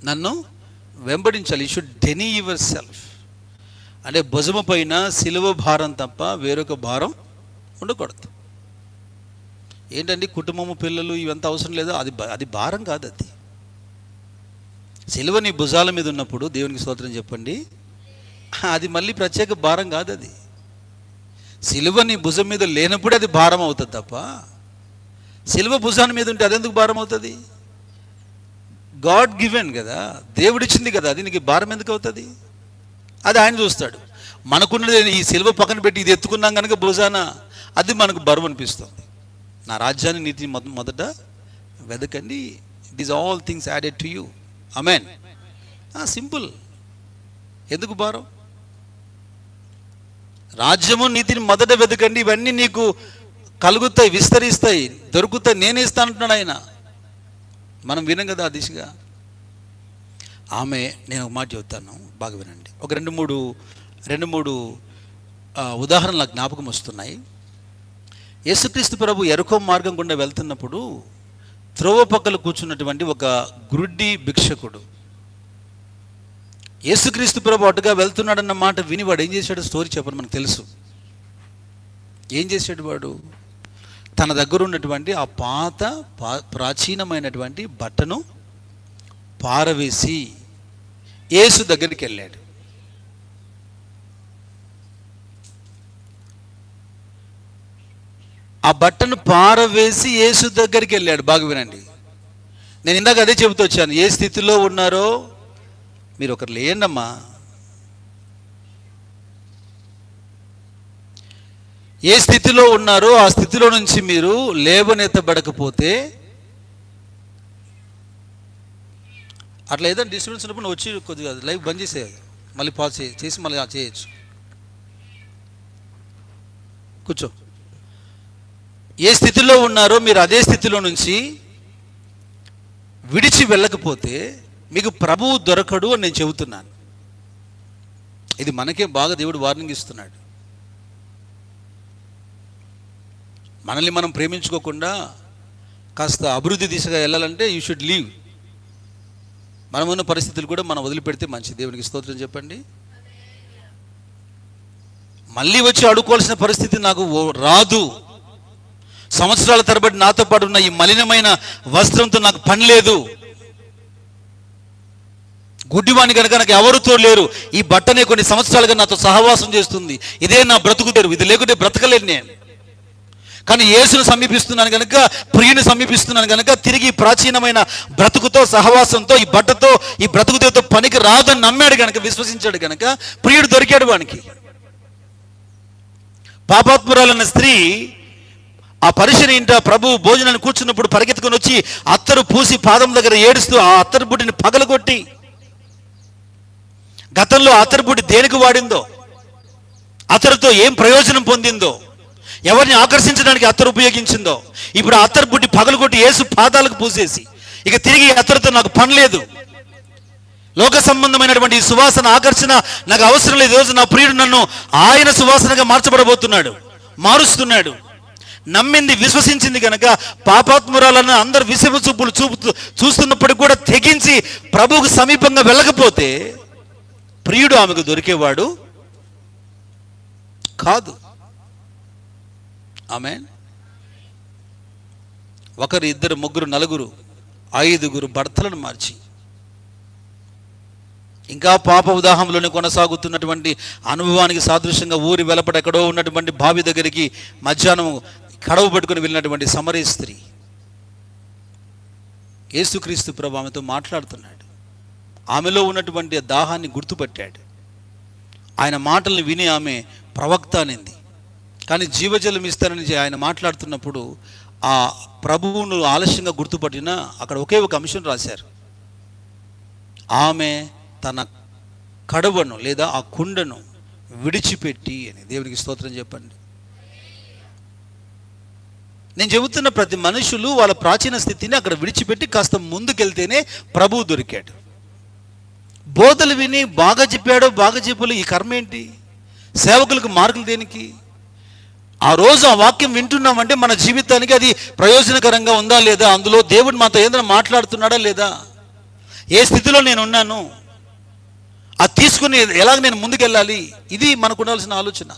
నన్ను వెంబడించాలి. You should deny yourself. అంటే భుజము పైన సిలువ భారం తప్ప వేరొక భారం ఉండకూడదు. ఏంటండి కుటుంబము పిల్లలు ఇవంతా అవసరం లేదు, అది భారం కాదు. అది సిలువ నీ భుజాల మీద ఉన్నప్పుడు దేవునికి స్తోత్రం చెప్పండి, అది మళ్ళీ ప్రత్యేక భారం కాదు. అది సిలువ నీ భుజం మీద లేనప్పుడే అది భారం అవుతుంది తప్ప సిలువ భుజాన్ని మీద ఉంటే అదెందుకు భారం అవుతుంది? గాడ్ గివెన్ కదా, దేవుడిచ్చింది కదా, అది నీకు భారం ఎందుకు అవుతుంది? అది ఆయన చూస్తాడు. మనకున్నది ఈ సిలువ పక్కన పెట్టి ఇది ఎత్తుకున్నాం కనుక భుజాన అది మనకు బరువు అనిపిస్తుంది. నా రాజ్యాన్ని నీతిని మొదట వెదకండి, it is all things added to you. ఆమేన్. సింపుల్. ఎందుకు భారం? రాజ్యము నీతిని మొదట వెదకండి, ఇవన్నీ నీకు కలుగుతాయి, విస్తరిస్తాయి, దొరుకుతాయి, నేనే ఇస్తానంటున్నాడు ఆయన. మనం వినం కదా ఆ దిశగా. ఆమె నేను ఒక మాట చెబుతాను, బాగా వినండి. ఒక రెండు మూడు ఉదాహరణలు నాకు జ్ఞాపకం వస్తున్నాయి. యేసుక్రీస్తు ప్రభు యెరికో మార్గం గుండా వెళ్తున్నప్పుడు త్రోవ పక్కన కూర్చున్నటువంటి ఒక గురుడ్డి భిక్షకుడు, యేసుక్రీస్తు ప్రభు అటుగా వెళ్తున్నాడన్న మాట విని వాడు ఏం చేశాడు? స్టోరీ చెప్పని మనకు తెలుసు. ఏం చేశాడు వాడు? తన దగ్గర ఉన్నటువంటి ఆ పాత ప్రాచీనమైనటువంటి బట్టను పారవేసి యేసు దగ్గరికి వెళ్ళాడు. ఆ బట్టను పారవేసి యేసు దగ్గరికి వెళ్ళాడు. బాగా వినండి. నేను ఇందాక అదే చెబుతూ వచ్చాను. ఏ స్థితిలో ఉన్నారో మీరు ఒకరు లేయండమ్మా. ఏ స్థితిలో ఉన్నారో ఆ స్థితిలో నుంచి మీరు లేవనెత్తబడకపోతే, అట్లా ఏదైనా డిస్టర్బెన్స్ ఉన్నప్పుడు నువ్వు వచ్చి కొద్దిగా లైవ్ బంద్ చేసేది, మళ్ళీ పాజ్ చేసి మళ్ళీ చేయొచ్చు. కూర్చో. ఏ స్థితిలో ఉన్నారో మీరు అదే స్థితిలో నుంచి విడిచి వెళ్ళకపోతే మీకు ప్రభువు దొరకడు అని నేను చెబుతున్నాను. ఇది మనకే బాగా దేవుడు వార్నింగ్ ఇస్తున్నాడు. మనల్ని మనం ప్రేమించుకోకుండా కాస్త అభివృద్ధి దిశగా వెళ్ళాలంటే యూ షుడ్ లీవ్. మనమున్న పరిస్థితులు కూడా మనం వదిలిపెడితే మంచి. దేవునికి స్తోత్రం చెప్పండి. మళ్ళీ వచ్చి అడుకోవాల్సిన పరిస్థితి నాకు రాదు. సంవత్సరాల తరబడి నాతో పాటు ఉన్న ఈ మలినమైన వస్త్రంతో నాకు పని లేదు. గుడ్డివాణి కనుక నాకు ఎవరితో లేరు. ఈ బట్టనే కొన్ని సంవత్సరాలుగా నాతో సహవాసం చేస్తుంది. ఇదే నా బ్రతుకు తెరువు. ఇది లేకుంటే బ్రతకలేను నేను. కానీ యేసును సమీపిస్తున్నాను కనుక, ప్రియుని సమీపిస్తున్నాను కనుక తిరిగి ప్రాచీనమైన బ్రతుకుతో సహవాసంతో ఈ బట్టతో ఈ బ్రతుకుతో పనికి రాదని నమ్మాడు కనుక, విశ్వసించాడు కనుక ప్రియుడు దొరికాడు వానికి. పాపాత్మురాలన్న స్త్రీ ఆ పరిశుని ఇంట ప్రభు భోజనాన్ని కూర్చున్నప్పుడు పరిగెత్తుకొని వచ్చి అత్తరు పూసి పాదం దగ్గర ఏడుస్తూ ఆ అత్తరు బుడ్డిని పగలగొట్టి, గతంలో అత్తరు బుడ్డి దేనికి వాడిందో, అత్తరుతో ఏం ప్రయోజనం పొందిందో, ఎవరిని ఆకర్షించడానికి అత్తరు ఉపయోగించిందో, ఇప్పుడు ఆ అత్తరు బుడ్డి పగలగొట్టి యేసు పాదాలకు పూసేసి ఇక తిరిగి అత్తరుతో నాకు పని లేదు, లోక సంబంధమైనటువంటి ఈ సువాసన ఆకర్షణ నాకు అవసరం లేదు. ఈరోజు నా ప్రియుడు నన్ను ఆయన సువాసనగా మార్చబడబోతున్నాడు, మారుస్తున్నాడు. నమ్మింది, విశ్వసించింది కనుక పాపాత్మురాలను అందరు విసిపు చూపులు చూస్తున్నప్పటికి కూడా తెగించి ప్రభువుకు సమీపంగా వెళ్ళకపోతే ప్రియుడు ఆమెకు దొరికేవాడు కాదు. ఆమేన్. ఒకరు, ఇద్దరు, ముగ్గురు, నలుగురు, 5 భర్తలను మార్చి ఇంకా పాప ఉదాహంలోనే కొనసాగుతున్నటువంటి అనుభవానికి సాదృశ్యంగా ఊరి వెలపడ ఎక్కడో ఉన్నటువంటి బావి దగ్గరికి మధ్యాహ్నం కడవ పట్టుకుని వెళ్ళినటువంటి సమరీ స్త్రీ, యేసుక్రీస్తు ప్రభు ఆమెతో మాట్లాడుతున్నాడు. ఆమెలో ఉన్నటువంటి దాహాన్ని గుర్తుపట్టాడు. ఆయన మాటలను విని ఆమె ప్రవక్త అనింది. కానీ జీవజలం ఇస్తానని ఆయన మాట్లాడుతున్నప్పుడు ఆ ప్రభువును ఆలస్యంగా గుర్తుపట్టినా అక్కడ ఒకే ఒక అంశం రాశారు. ఆమె తన కడవను లేదా ఆ కుండను విడిచిపెట్టి అని. దేవునికి స్తోత్రం చెప్పండి. నేను చెబుతున్న ప్రతి మనుషులు వాళ్ళ ప్రాచీన స్థితిని అక్కడ విడిచిపెట్టి కాస్త ముందుకెళ్తేనే ప్రభువు దొరికాడు. బోధలు విని బాగా చెప్పలు ఈ కర్మ ఏంటి? సేవకులకు మార్కులు దేనికి? ఆ రోజు ఆ వాక్యం వింటున్నామంటే మన జీవితానికి అది ప్రయోజనకరంగా ఉందా లేదా, అందులో దేవుడు మాతో ఏదైనా మాట్లాడుతున్నాడా లేదా, ఏ స్థితిలో నేను ఉన్నాను, అది తీసుకుని ఎలాగ నేను ముందుకెళ్ళాలి, ఇది మనకు ఉండాల్సిన ఆలోచన.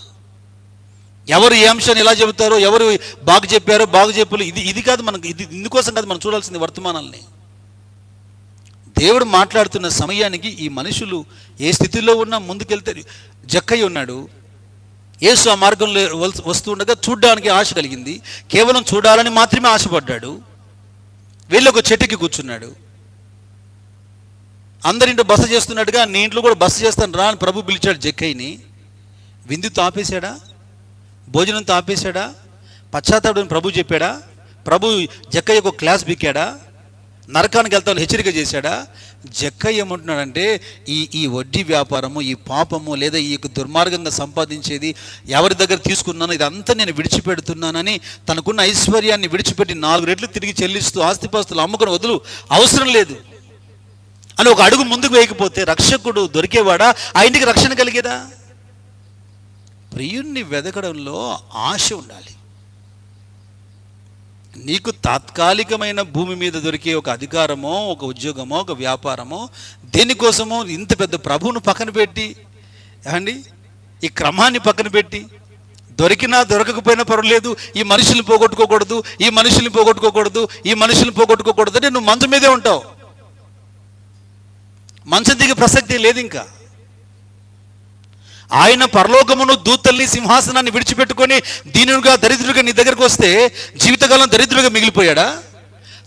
ఎవరు ఏ అంశాన్ని ఎలా చెబుతారో, ఎవరు బాగా చెప్పారో బాగా చెప్పలు ఇది కాదు మనకు. ఇందుకోసం కాదు మనం చూడాల్సింది వర్తమానాల్ని. దేవుడు మాట్లాడుతున్న సమయానికి ఈ మనుషులు ఏ స్థితిలో ఉన్నా ముందుకెళ్తారు. జక్కయ్య ఉన్నాడు, యేసు ఆ మార్గంలో వస్తుండగా చూడ్డానికి ఆశ కలిగింది, కేవలం చూడాలని మాత్రమే ఆశపడ్డాడు. వెళ్ళి ఒక చెట్టుకి కూర్చున్నాడు. అందరింట్లో బస చేస్తున్నట్టుగా నీ ఇంట్లో కూడా బస చేస్తాను రా అని ప్రభు పిలిచాడు జక్కయ్యని. విందుతో ఆపేశాడా? భోజనంతో ఆపేశాడా? పశ్చాత్తాపం ప్రభు చెప్పాడా? ప్రభు జక్కయ్యకు ఒక క్లాస్ బిక్కాడా? నరకానికి వెళ్తామని హెచ్చరిక చేశాడా? జక్కయ్య ఏమంటున్నాడంటే ఈ వడ్డీ వ్యాపారము, ఈ పాపము లేదా ఈ దుర్మార్గంగా సంపాదించేది ఎవరి దగ్గర తీసుకున్నానో ఇదంతా నేను విడిచిపెడుతున్నానని, తనకున్న ఐశ్వర్యాన్ని విడిచిపెట్టి 4 రెట్లు తిరిగి చెల్లిస్తూ ఆస్తిపాస్తులు అమ్ముకొని వదులు, అవసరం లేదు అని ఒక అడుగు ముందుకు వేయకపోతే రక్షకుడు దొరికేవాడా? ఆ ఇంటికి రక్షణ కలిగేదా? ప్రియుణ్ణి వెదకడంలో ఆశ ఉండాలి. నీకు తాత్కాలికమైన భూమి మీద దొరికే ఒక అధికారమో, ఒక ఉద్యోగమో, ఒక వ్యాపారమో, దేనికోసమో ఇంత పెద్ద ప్రభువును పక్కన పెట్టి అండి, ఈ క్రమాన్ని పక్కన పెట్టి, దొరికినా దొరకకపోయినా పర్వాలేదు, ఈ మనుషుల్ని పోగొట్టుకోకూడదు, ఈ మనుషుల్ని పోగొట్టుకోకూడదు, ఈ మనుషుల్ని పోగొట్టుకోకూడదు అంటే నువ్వు మంచం మీదే ఉంటావు. మంచం దిగే ప్రసక్తి లేదు ఇంకా. ఆయన పరలోకమును, దూతల్ని, సింహాసనాన్ని విడిచిపెట్టుకొని దీనుడుగా దరిద్రుడిగా నీ దగ్గరకు వస్తే జీవితకాలం దరిద్రుడిగా మిగిలిపోయాడా?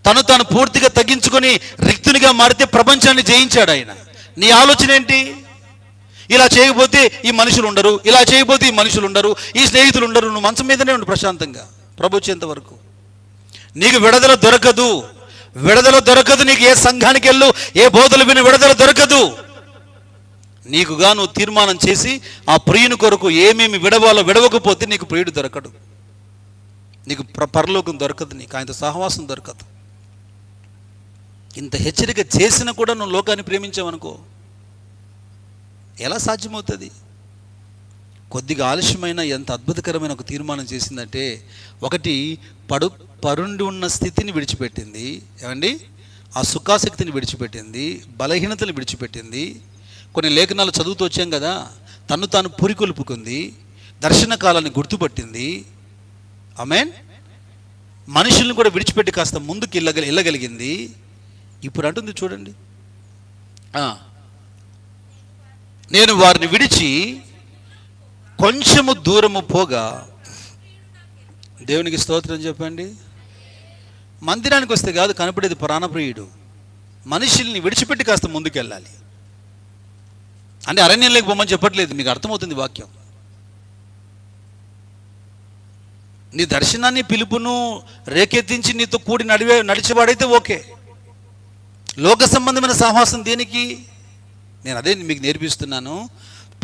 తాను పూర్తిగా తగ్గించుకొని రిక్తునిగా మారితే ప్రపంచాన్ని జయించాడు ఆయన. నీ ఆలోచన ఏంటి? ఇలా చేయకపోతే ఈ మనుషులు ఉండరు, ఇలా చేయకపోతే ఈ మనుషులు ఉండరు, ఈ స్నేహితులు ఉండరు. నువ్వు మంచం మీదనే ఉండు ప్రశాంతంగా ప్రభు వచ్చేంత వరకు. నీకు విడుదల దొరకదు, విడుదల దొరకదు. నీకు ఏ సంఘానికి వెళ్ళు, ఏ బోధలు విని విడుదల దొరకదు. నీకుగా నువ్వు తీర్మానం చేసి ఆ ప్రియుని కొరకు ఏమేమి విడవాలో విడవకపోతే నీకు ప్రియుడు దొరకడు, నీకు పరలోకం దొరకదు, నీకు ఆయనతో సహవాసం దొరకదు. ఇంత హెచ్చరిక చేసినా కూడా నువ్వు లోకాన్ని ప్రేమించావనుకో ఎలా సాధ్యమవుతుంది? కొద్దిగా ఆలస్యమైన ఎంత అద్భుతకరమైన ఒక తీర్మానం చేసిందంటే, ఒకటి పరుండి ఉన్న స్థితిని విడిచిపెట్టింది, ఏమండి, ఆ సుఖాసక్తిని విడిచిపెట్టింది, బలహీనతను విడిచిపెట్టింది. కొన్ని లేఖనాలు చదువుతూ వచ్చాం కదా, తాను పురికొల్పుకుంది, దర్శన కాలాన్ని గుర్తుపట్టింది. ఆమేన్. మనుషుల్ని కూడా విడిచిపెట్టి కాస్త ముందుకు వెళ్ళగలిగింది. ఇప్పుడు అంటుంది చూడండి, నేను వారిని విడిచి కొంచెము దూరము పోగా. దేవునికి స్తోత్రం చెప్పండి. మందిరానికి వస్తే కాదు కనపడేది ప్రాణప్రియుడు. మనుషుల్ని విడిచిపెట్టి కాస్త ముందుకు వెళ్ళాలి అంటే అరణ్యంలోకి పోమని చెప్పట్లేదు, మీకు అర్థమవుతుంది వాక్యం. నీ దర్శనాన్ని, పిలుపును రేకెత్తించి నీతో కూడి నడిచేవాడైతే ఓకే. లోక సంబంధమైన సహవాసం దేనికి? నేను అదే మీకు నేర్పిస్తున్నాను.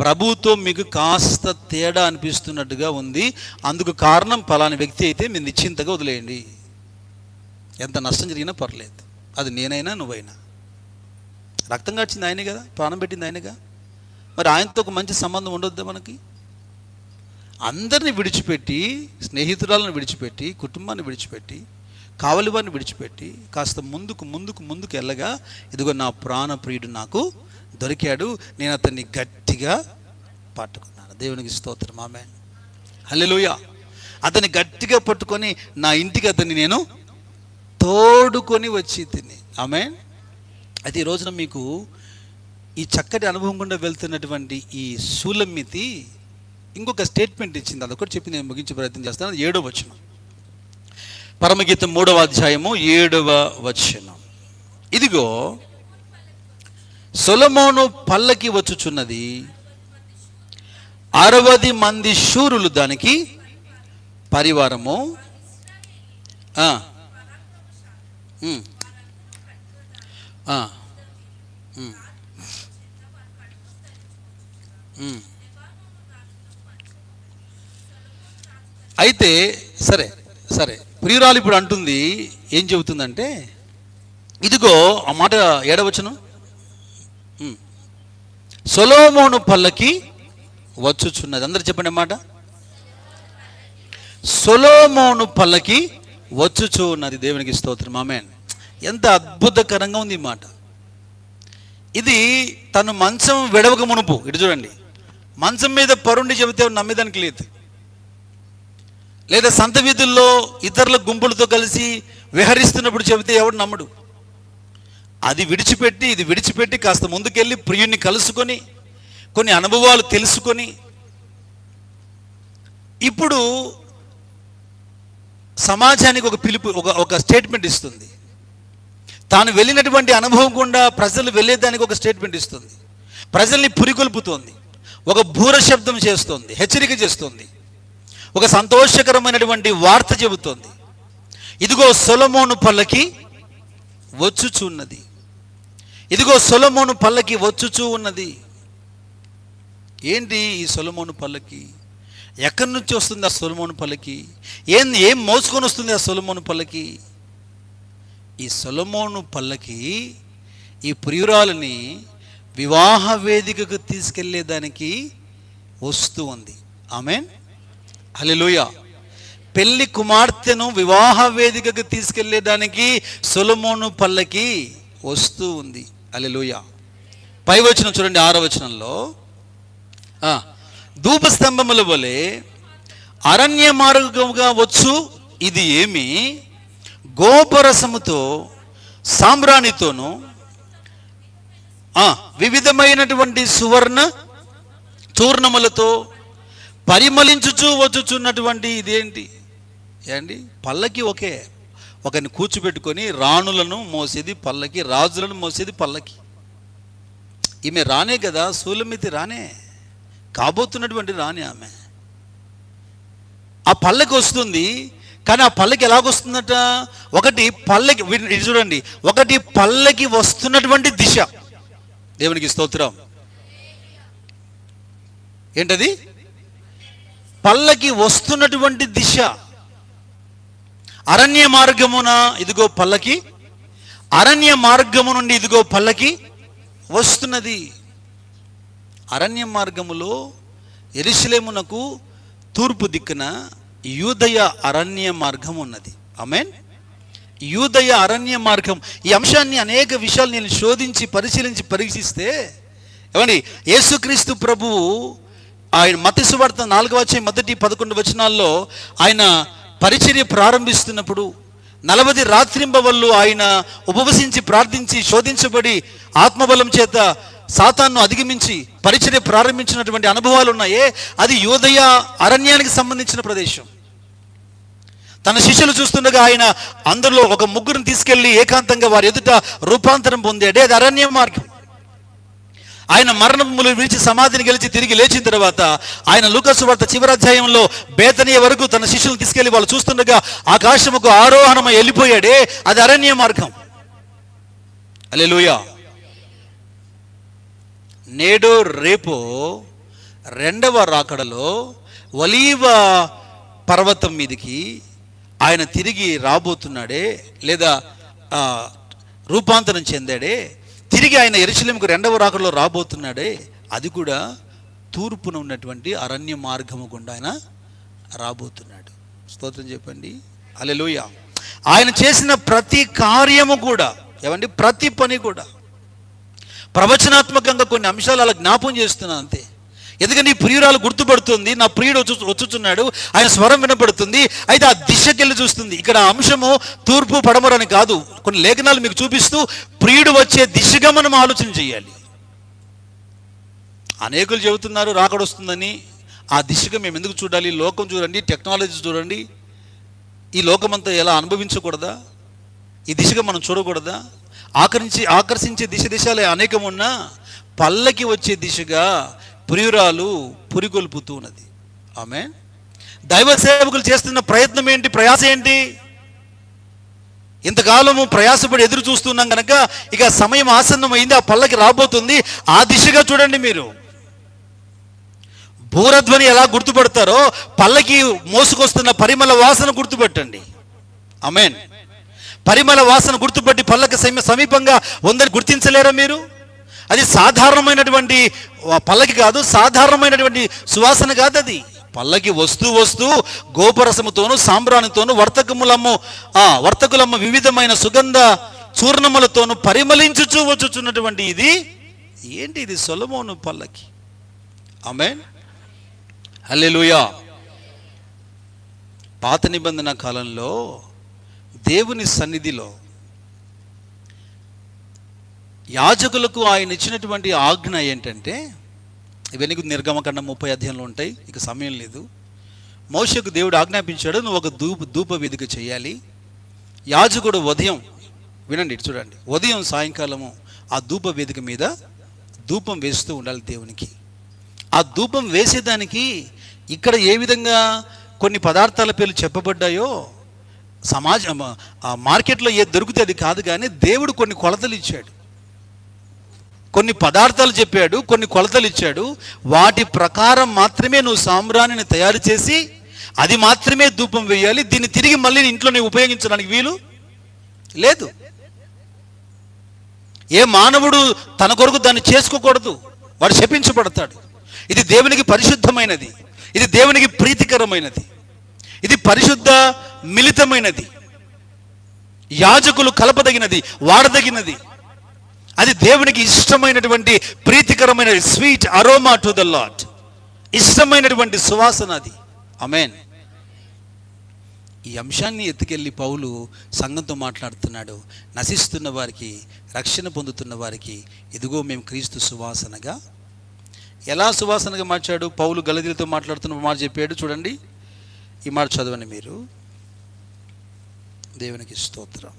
ప్రభువుతో మీకు కాస్త తేడా అనిపిస్తున్నట్టుగా ఉంది, అందుకు కారణం పలాని వ్యక్తి అయితే మీరు నిశ్చింతగా వదిలేయండి. ఎంత నష్టం జరిగినా పర్లేదు, అది నేనైనా నువ్వైనా. రక్తం కాచింది ఆయనే కదా, ప్రాణం పెట్టింది ఆయనగా. మరి ఆయనతో ఒక మంచి సంబంధం ఉండొద్దా మనకి? అందరిని విడిచిపెట్టి, స్నేహితురాలను విడిచిపెట్టి, కుటుంబాన్ని విడిచిపెట్టి, కావలి వారిని విడిచిపెట్టి కాస్త ముందుకు వెళ్ళగా, ఇదిగో నా ప్రాణప్రియుడు నాకు దొరికాడు, నేను అతన్ని గట్టిగా పట్టుకున్నాను. దేవునికి స్తోత్రం. ఆమేన్. హల్లెలూయా. అతన్ని గట్టిగా పట్టుకొని నా ఇంటికి అతన్ని నేను తోడుకొని వచ్చి తిని. ఆమేన్. అయితే ఈ రోజున మీకు ఈ చక్కటి అనుభవం గుండా వెళ్తున్నటువంటి ఈ షూలమ్మితి ఇంకొక స్టేట్మెంట్ ఇచ్చింది, అదొకటి చెప్పి నేను ముగించే ప్రయత్నం చేస్తాను. 7వ వచనం, పరమగీతం 3వ అధ్యాయము 7వ వచనం. ఇదిగో సొలొమోను పల్లకి వచ్చుచున్నది, 60 మంది శూరులు దానికి పరివారము. ఉమ్. అయితే సరే సరే, ప్రియురాలు ఇప్పుడు అంటుంది, ఏం చెబుతుందంటే, ఇదిగో ఆ మాట 7వ వచనం, సొలొమోను పల్లకి వచ్చుచున్నది. అందరు చెప్పండి మాట, సొలొమోను పల్లకి వచ్చుచు ఉన్నది. దేవునికి స్తోత్రం, ఆమేన్. ఎంత అద్భుతకరంగా ఉంది ఈ మాట. ఇది తను మంచం విడవక మునుపు, ఇటు చూడండి, మంచం మీద పరుండి చెబితే నమ్మేదానికి లేదు, లేదా సంత వీధుల్లో ఇతరుల గుంపులతో కలిసి విహరిస్తున్నప్పుడు చెబితే ఎవడు నమ్మడు. అది విడిచిపెట్టి, ఇది విడిచిపెట్టి కాస్త ముందుకెళ్ళి ప్రియుణ్ణి కలుసుకొని కొన్ని అనుభవాలు తెలుసుకొని ఇప్పుడు సమాజానికి ఒక పిలుపు, ఒక స్టేట్మెంట్ ఇస్తుంది. తాను వెళ్ళినటువంటి అనుభవం గుండా ప్రజలు వెళ్ళేదానికి ఒక స్టేట్మెంట్ ఇస్తుంది. ప్రజల్ని పురికొల్పుతోంది, ఒక బూర శబ్దం చేస్తోంది, హెచ్చరిక చేస్తోంది, ఒక సంతోషకరమైనటువంటి వార్త చెబుతోంది. ఇదిగో సొలొమోను పల్లకి వచ్చుచూ ఉన్నది, ఇదిగో సొలొమోను పల్లకి వచ్చుచూ ఉన్నది. ఏంటి ఈ సొలొమోను పల్లకి? ఎక్కడి నుంచి వస్తుంది ఆ సొలొమోను పల్లకి? ఏం మోసుకొని వస్తుంది ఆ సొలొమోను పల్లకి? ఈ సొలొమోను పల్లకి ఈ ప్రియురాలని వివాహ వేదికకు తీసుకెళ్లేదానికి వస్తూ ఉంది. ఆమేన్, హల్లెలూయా. పెళ్లి కుమార్తెను వివాహ వేదికకు తీసుకెళ్లేదానికి సొలొమోను పల్లకి వస్తూ ఉంది. హల్లెలూయా. పై వచనం చూడండి, 6వ వచనంలో, ధూపస్తంభముల వలె అరణ్య మార్గముగా వచ్చు ఇది ఏమి, గోపరసముతో సాంబ్రాణితోను వివిధమైనటువంటి సువర్ణ చూర్ణములతో పరిమళించుచూ వచ్చుచున్నటువంటి ఇదేంటి ఏంటి? పల్లకి ఒకరిని కూర్చోబెట్టుకొని రాణులను మోసేది పల్లకి, రాజులను మోసేది పల్లకి. ఈమె రానే కదా, సూలమితి రానే, కాబోతున్నటువంటి రాణి ఆమె. ఆ పల్లకి వస్తుంది, కానీ ఆ పల్లకి ఎలాగొస్తుందట? ఒకటి పల్లకి, ఇది చూడండి, ఒకటి పల్లకి వస్తున్నటువంటి దిశ. దేవునికి స్తోత్రం. ఏంటది? పల్లకి వస్తున్నటువంటి దిశ. అరణ్య మార్గమున ఇదిగో పల్లకి, అరణ్య మార్గము నుండి ఇదిగో పల్లకి వస్తున్నది. అరణ్య మార్గములో యెరూషలేమునకు తూర్పు దిక్కున యూదయ అరణ్య మార్గం ఉన్నది. ఆమేన్. యూదయ అరణ్య మార్గం, ఈ అంశాన్ని అనేక విషయాలు నేను శోధించి పరిశీలించి పరీక్షిస్తే, ఏమండి, యేసుక్రీస్తు ప్రభువు ఆయన మత్తయి సువార్త 4వ అధ్యాయం 1-11 వచనాల్లో ఆయన పరిచర్య ప్రారంభిస్తున్నప్పుడు 40 రాత్రింబవళ్ళు ఆయన ఉపవసించి ప్రార్థించి శోధించబడి ఆత్మబలం చేత సాతాన్ను అధిగమించి పరిచర్య ప్రారంభించినటువంటి అనుభవాలు ఉన్నాయే, అది యూదయ అరణ్యానికి సంబంధించిన ప్రదేశం. తన శిష్యులు చూస్తుండగా ఆయన అందులో ఒక ముగ్గురిని తీసుకెళ్లి ఏకాంతంగా వారి ఎదుట రూపాంతరం పొందాడే, అది అరణ్య మార్గం. ఆయన మరణములు విడిచి సమాధిని గెలిచి తిరిగి లేచిన తర్వాత ఆయన లూకా సువార్త చివరి అధ్యాయంలో బేతనియ వరకు తన శిష్యులను తీసుకెళ్లి వాళ్ళు చూస్తుండగా ఆకాశముకు ఆరోహణమై వెళ్ళిపోయాడే, అది అరణ్య మార్గం. హల్లెలూయా. నేడు రేపు 2వ రాకడలో ఒలీవ పర్వతం మీదకి ఆయన తిరిగి రాబోతున్నాడే, లేదా రూపాంతరం చెందాడే, తిరిగి ఆయన యెరూషలేముకు 2వ రాకడలో రాబోతున్నాడే, అది కూడా తూర్పున ఉన్నటువంటి అరణ్య మార్గము గుండా ఆయన రాబోతున్నాడు. స్తోత్రం చెప్పండి, హల్లెలూయా. ఆయన చేసిన ప్రతి కార్యము కూడా, ఏమండి, ప్రతి పని కూడా ప్రవచనాత్మకంగా కొన్ని అంశాలు అలా జ్ఞాపం చేస్తున్నాను అంతే. ఎందుకంటే ఈ ప్రియురాలు గుర్తుపడుతుంది, నా ప్రియుడు వచ్చుచున్నాడు, ఆయన స్వరం వినపడుతుంది. అయితే ఆ దిశకెళ్ళి చూస్తుంది. ఇక్కడ అంశము తూర్పు పడమరని కాదు, కొన్ని లేఖనాలు మీకు చూపిస్తూ ప్రియుడు వచ్చే దిశగా మనం ఆలోచన చేయాలి. అనేకులు చెబుతున్నారు రాకడొస్తుందని, ఆ దిశగా మేము ఎందుకు చూడాలి? లోకం చూడండి, టెక్నాలజీ చూడండి, ఈ లోకమంతా ఎలా అనుభవించకూడదా? ఈ దిశగా మనం చూడకూడదా? ఆకర్షించే దిశలే అనేకం ఉన్నా పల్లకి వచ్చే దిశగా ప్రియురాలు పురిగొల్పుతూ ఉన్నది. ఆమేన్. దైవ సేవకులు చేస్తున్న ప్రయత్నం ఏంటి, ప్రయాస ఏంటి? ఇంతకాలము ప్రయాసపడి ఎదురు చూస్తున్నాం కనుక ఇక సమయం ఆసన్నమైంది, ఆ పల్లకి రాబోతుంది, ఆ దిశగా చూడండి మీరు. బూరధ్వని ఎలా గుర్తుపడతారో పల్లకి మోసుకొస్తున్న పరిమళ వాసన గుర్తుపట్టండి. ఆమేన్. పరిమళ వాసన గుర్తుపట్టి పల్లకి సమీపంగా ఉందని గుర్తించలేరా మీరు? అది సాధారణమైనటువంటి పల్లకి కాదు, సాధారణమైనటువంటి సువాసన కాదు. అది పల్లకి వస్తూ వస్తూ గోపరసముతోను సాంబ్రాణితోను వర్తకులమ్మ వివిధమైన సుగంధ చూర్ణములతోను పరిమళించుచూ వచ్చుచున్నటువంటి ఇది ఏంటి? ఇది సొలొమోను పల్లకి. ఆమేన్. హల్లెలూయా. పాత నిబంధన కాలంలో దేవుని సన్నిధిలో యాజకులకు ఆయన ఇచ్చినటువంటి ఆజ్ఞ ఏంటంటే, ఇవన్నీ నిర్గమకాండం 30 అధ్యాయంలో ఉంటాయి, ఇక సమయం లేదు. మోషేకు దేవుడు ఆజ్ఞాపించాడు, నువ్వు ఒక ధూప వేదిక చేయాలి. యాజకుడు ఉదయం, వినండి చూడండి, ఉదయం సాయంకాలము ఆ ధూప వేదిక మీద ధూపం వేస్తూ ఉండాలి దేవునికి. ఆ ధూపం వేసేదానికి ఇక్కడ ఏ విధంగా కొన్ని పదార్థాల పేర్లు చెప్పబడ్డాయో మార్కెట్లో ఏది దొరికితే అది కాదు, కానీ దేవుడు కొన్ని కొలతలు ఇచ్చాడు, కొన్ని పదార్థాలు చెప్పాడు, కొన్ని కొలతలు ఇచ్చాడు. వాటి ప్రకారం మాత్రమే నువ్వు సాంబ్రాణిని తయారు చేసి అది మాత్రమే ధూపం వేయాలి. దీన్ని తిరిగి మళ్ళీ ఇంట్లో నువ్వు ఉపయోగించడానికి వీలు లేదు. ఏ మానవుడు తన కొరకు దాన్ని చేసుకోకూడదు, వాడు శపించబడతాడు. ఇది దేవునికి పరిశుద్ధమైనది, ఇది దేవునికి ప్రీతికరమైనది, ఇది పరిశుద్ధ మిళితమైనది, యాజకులు కలపదగినది, వాడదగినది. అది దేవునికి ఇష్టమైనటువంటి ప్రీతికరమైన sweet aroma to the lord, ఇష్టమైనటువంటి సువాసన అది. ఆమేన్. ఈ అంశాన్ని ఎత్తుకెళ్ళి పౌలు సంఘంతో మాట్లాడుతున్నాడు. నశిస్తున్న వారికి, రక్షణ పొందుతున్న వారికి ఇదిగో మేము క్రీస్తు సువాసనగా. ఎలా సువాసనగా మార్చాడు? పౌలు గలతీయులతో మాట్లాడుతున్న మాట చెప్పాడు చూడండి. ఈ మాట చదవండి మీరు. దేవునికి స్తోత్రం.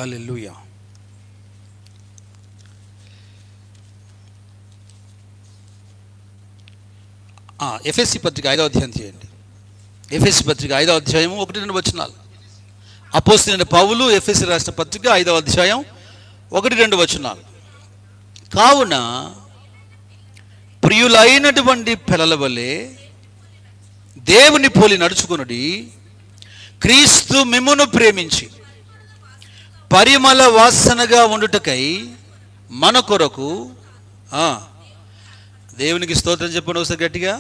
హల్లెలూయా. ఎఫెసీ పత్రిక 5వ అధ్యాయం చేయండి. ఎఫెసీ పత్రిక 5వ అధ్యాయం 1-2 వచనాలు. అపోస్తలుడైన పౌలు ఎఫెసీ రాసిన పత్రిక 5వ అధ్యాయం 1-2 వచనాలు. కావున ప్రియులైనటువంటి పిల్లల వలె దేవుని పోలి నడుచుకొనుడి, క్రీస్తు మిమ్మును ప్రేమించి పరిమళ వాసనగా ఉండుటకై మన కొరకు దేవునికి స్తోత్రం చెప్పండి ఒకసారి గట్టిగా.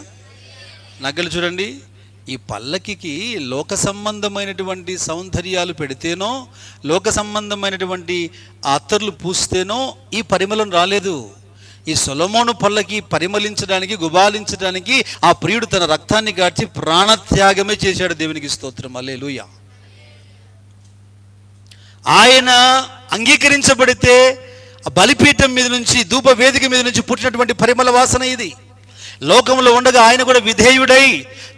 నగ్గలు చూడండి. ఈ పల్లకికి లోక సంబంధమైనటువంటి సౌందర్యాలు పెడితేనో, లోక సంబంధమైనటువంటి అత్తర్లు పూస్తేనో ఈ పరిమళం రాలేదు. ఈ సొలొమోను పల్లకి పరిమళించడానికి, గుబాలించడానికి ఆ ప్రియుడు తన రక్తాన్ని గార్చి ప్రాణత్యాగమే చేశాడు. దేవునికి స్తోత్రం. హల్లెలూయా. ఆయన అంగీకరించబడితే బలిపీఠం మీద నుంచి, ధూప వేదిక మీద నుంచి పుట్టినటువంటి పరిమళ వాసన ఇది. లోకంలో ఉండగా ఆయన కూడా విధేయుడై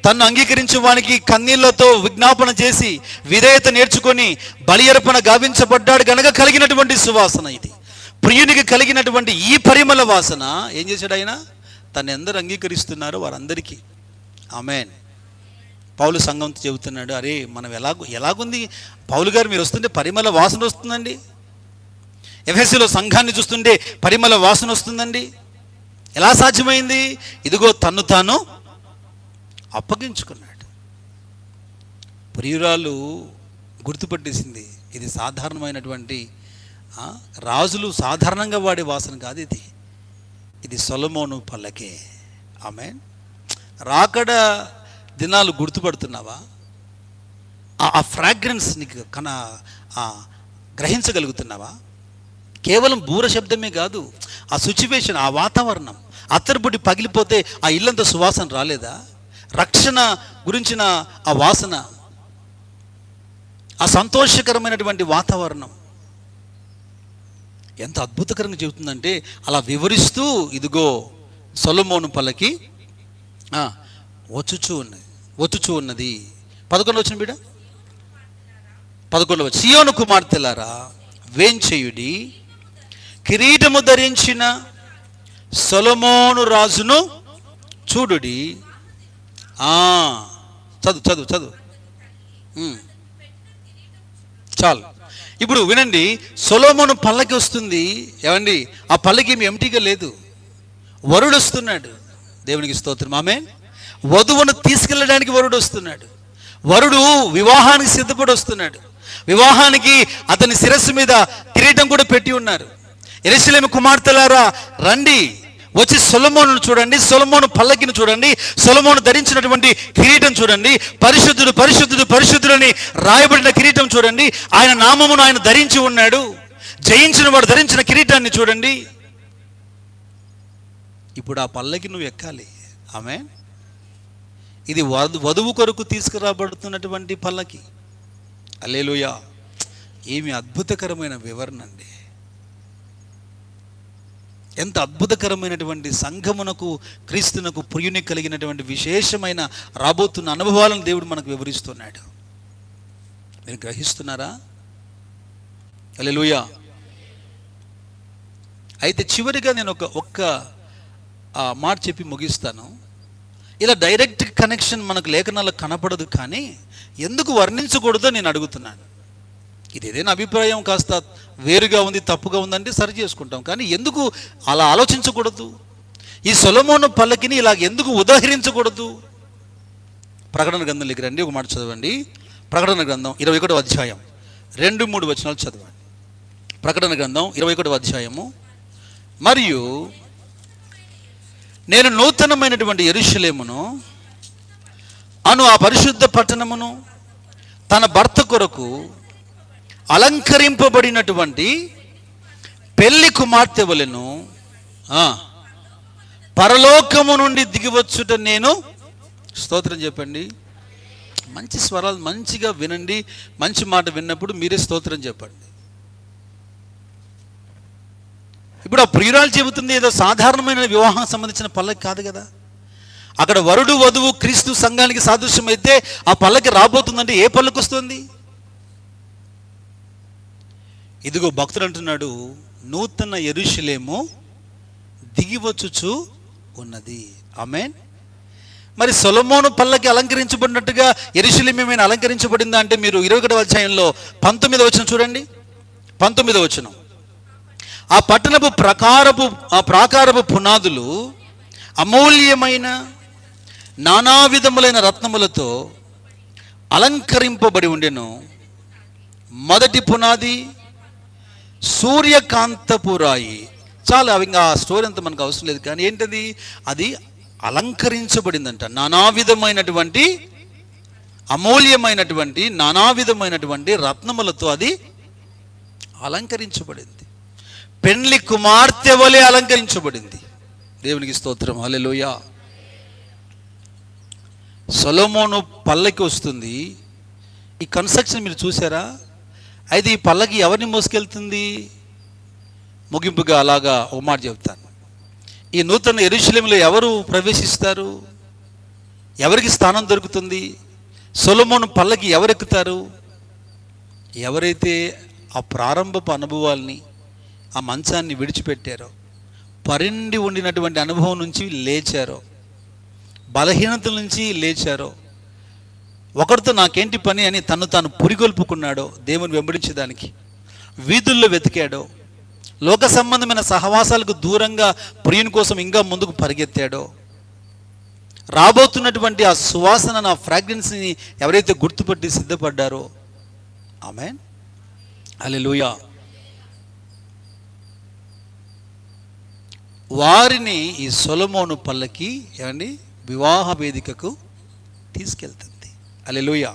తన్ను అంగీకరించే వానికి కన్నీళ్లతో విజ్ఞాపన చేసి విధేయత నేర్చుకొని బలి అర్పణ గావించబడ్డాడు గనక కలిగినటువంటి సువాసన ఇది. ప్రియునికి కలిగినటువంటి ఈ పరిమళ వాసన ఏం చేశాడు ఆయన? తను ఎందరు అంగీకరిస్తున్నారో వారందరికీ. ఆమేన్. పౌలు సంఘంతో చెబుతున్నాడు, అరే మనం ఎలాగుంది పౌలు గారు, మీరు వస్తుంటే పరిమళ వాసన వస్తుందండి. ఎఫెసీలో సంఘాన్ని చూస్తుంటే పరిమళ వాసన వస్తుందండి. ఎలా సాధ్యమైంది? ఇదిగో తన్ను తాను అప్పగించుకున్నాడు. ప్రియురాలు గుర్తుపట్టేసింది, ఇది సాధారణమైనటువంటి రాజులు సాధారణంగా వాడే వాసన కాదు, ఇది సొలొమోను పల్లకే. ఆమేన్. రాకడ దినాలు గుర్తుపడుతున్నావా? ఆ ఫ్రాగ్రెన్స్ నీకు గ్రహించగలుగుతున్నావా? కేవలం బూర శబ్దమే కాదు, ఆ సిచ్యువేషన్, ఆ వాతావరణం, అత్తరుబుడ్డి పగిలిపోతే ఆ ఇల్లంతా సువాసన రాలేదా? రక్షణ గురించిన ఆ వాసన, ఆ సంతోషకరమైనటువంటి వాతావరణం ఎంత అద్భుతకరంగా చెబుతుందంటే, అలా వివరిస్తూ ఇదిగో సొలొమోను పల్లకి వచ్చుచూ ఉన్నది. 11వ వచనం బిడ్డ. 11వ వచనం. సియోను కుమార్తెలారా వేంచేయుడి, కిరీటము ధరించిన సొలొమోను రాజును చూడుడి. చదువు చాలు. ఇప్పుడు వినండి, సొలొమోను పల్లకి వస్తుంది. ఏమండి, ఆ పల్లకి ఏమి ఎంటీగా లేదు, వరుడు వస్తున్నాడు. దేవునికి స్తోత్రం. ఆమేన్. వధువును తీసుకెళ్ళడానికి వరుడు వస్తున్నాడు. వరుడు వివాహానికి సిద్ధపడి వస్తున్నాడు. వివాహానికి అతని శిరస్సు మీద కిరీటం కూడా పెట్టి ఉన్నారు. యెరూషలేము కుమార్తెలారా రండి, వచ్చి సొలొమోనును చూడండి, సొలొమోను పల్లకిని చూడండి, సొలొమోను ధరించినటువంటి కిరీటం చూడండి, పరిశుద్ధుడు పరిశుద్ధుడు పరిశుద్ధుడని రాయబడిన కిరీటం చూడండి, ఆయన నామమును ఆయన ధరించి ఉన్నాడు. జయించిన వాడు ధరించిన కిరీటాన్ని చూడండి. ఇప్పుడు ఆ పల్లకి నువ్వు ఎక్కాలి. ఆమేన్. ఇది వధువు కొరకు తీసుకురాబడుతున్నటువంటి పల్లకి. హల్లెలూయా. ఏమి అద్భుతకరమైన వివరణ అండి. ఎంత అద్భుతకరమైనటువంటి సంఘమునకు క్రీస్తునకు ప్రియుని కలిగినటువంటి విశేషమైన రాబోతున్న అనుభవాలను దేవుడు మనకు వివరిస్తున్నాడు. మీరు గ్రహిస్తున్నారా? హల్లెలూయా. అయితే చివరిగా నేను ఒక్క మాట చెప్పి ముగిస్తాను. ఇలా డైరెక్ట్ కనెక్షన్ మనకు లేఖనాలకు కనపడదు, కానీ ఎందుకు వర్ణించకూడదో నేను అడుగుతున్నాను. ఇది ఏదైనా అభిప్రాయం కాస్త వేరుగా ఉంది, తప్పుగా ఉందంటే సరి చేసుకుంటాం, కానీ ఎందుకు అలా ఆలోచించకూడదు? ఈ సొలొమోను పల్లకిని ఇలా ఎందుకు ఉదాహరించకూడదు? ప్రకటన గ్రంథంలోకి రండి, ఒక మాట చదవండి. ప్రకటన గ్రంథం 21వ అధ్యాయం 2-3 వచనాలు చదవండి. ప్రకటన గ్రంథం 21వ అధ్యాయము. మరియు నేను నూతనమైనటువంటి యెరూషలేమును అను ఆ పరిశుద్ధ పట్టణమును తన భర్త కొరకు అలంకరింపబడినటువంటి పెళ్లి కుమార్తె వలెను పరలోకము నుండి దిగివచ్చుట నేను. స్తోత్రం చెప్పండి. మంచి స్వరాలు మంచిగా వినండి. మంచి మాట విన్నప్పుడు మీరే స్తోత్రం చెప్పండి. ఇప్పుడు ఆ ప్రియురాలు చెబుతుంది ఏదో సాధారణమైన వివాహం సంబంధించిన పల్లకి కాదు కదా. అక్కడ వరుడు వధువు క్రీస్తు సంఘానికి సాదృశ్యం అయితే ఆ పల్లకి రాబోతుందంటే ఏ పల్లకి వస్తుంది? ఇదిగో భక్తుడు అంటున్నాడు, నూతన యెరూషలేము దిగివచ్చుచు ఉన్నది. ఆమేన్. మరి సొలొమోను పల్లకి అలంకరించబడినట్టుగా యెరూషలేము ఏమైనా అలంకరించబడిందా అంటే మీరు 21వ అధ్యాయంలో 19వ వచనం చూడండి. 19వ వచనం. ఆ పట్టణపు ప్రాకారపు పునాదులు అమూల్యమైన నానా విధములైన రత్నములతో అలంకరింపబడి ఉండెను. మొదటి పునాది సూర్యకాంతపు రాయి. చాలా ఇంకా ఆ స్టోరీ అంతా మనకు అవసరం లేదు, కానీ ఏంటది? అది అలంకరించబడిందంట. నానా విధమైనటువంటి అమూల్యమైనటువంటి నానా విధమైనటువంటి రత్నములతో అది అలంకరించబడింది. పెండ్లి కుమార్తె వలె అలంకరించబడింది. దేవునికి స్తోత్రం. హల్లెలూయా. సొలొమోను పల్లకి వస్తుంది. ఈ కన్స్ట్రక్షన్ మీరు చూసారా? అయితే ఈ పల్లకి ఎవరిని మోసుకెళ్తుంది? ముగింపుగా అలాగా ఒక మాట చెప్తాను. ఈ నూతన యెరూషలేములో ఎవరు ప్రవేశిస్తారు? ఎవరికి స్థానం దొరుకుతుంది? సొలొమోను పల్లకి ఎవరెక్కుతారు? ఎవరైతే ఆ ప్రారంభపు అనుభవాల్ని, ఆ మంచాన్ని విడిచిపెట్టారో, పరిండి ఉండినటువంటి అనుభవం నుంచి లేచారో, బలహీనతల నుంచి లేచారో, ఒకరితో నాకేంటి పని అని తను తాను పురిగొల్పుకున్నాడో, దేవుని వెంబడించేదానికి వీధుల్లో వెతికాడో, లోక సంబంధమైన సహవాసాలకు దూరంగా ప్రియుని కోసం ఇంకా ముందుకు పరిగెత్తాడో, రాబోతున్నటువంటి ఆ సువాసన, ఆ ఫ్రాగ్రెన్స్ని ఎవరైతే గుర్తుపట్టి సిద్ధపడ్డారో, ఆమేన్, హల్లెలూయా, వారిని ఈ సొలొమోను పల్లకి ఏమండి వివాహ వేదికకు తీసుకెళ్తుంది. హల్లెలూయా.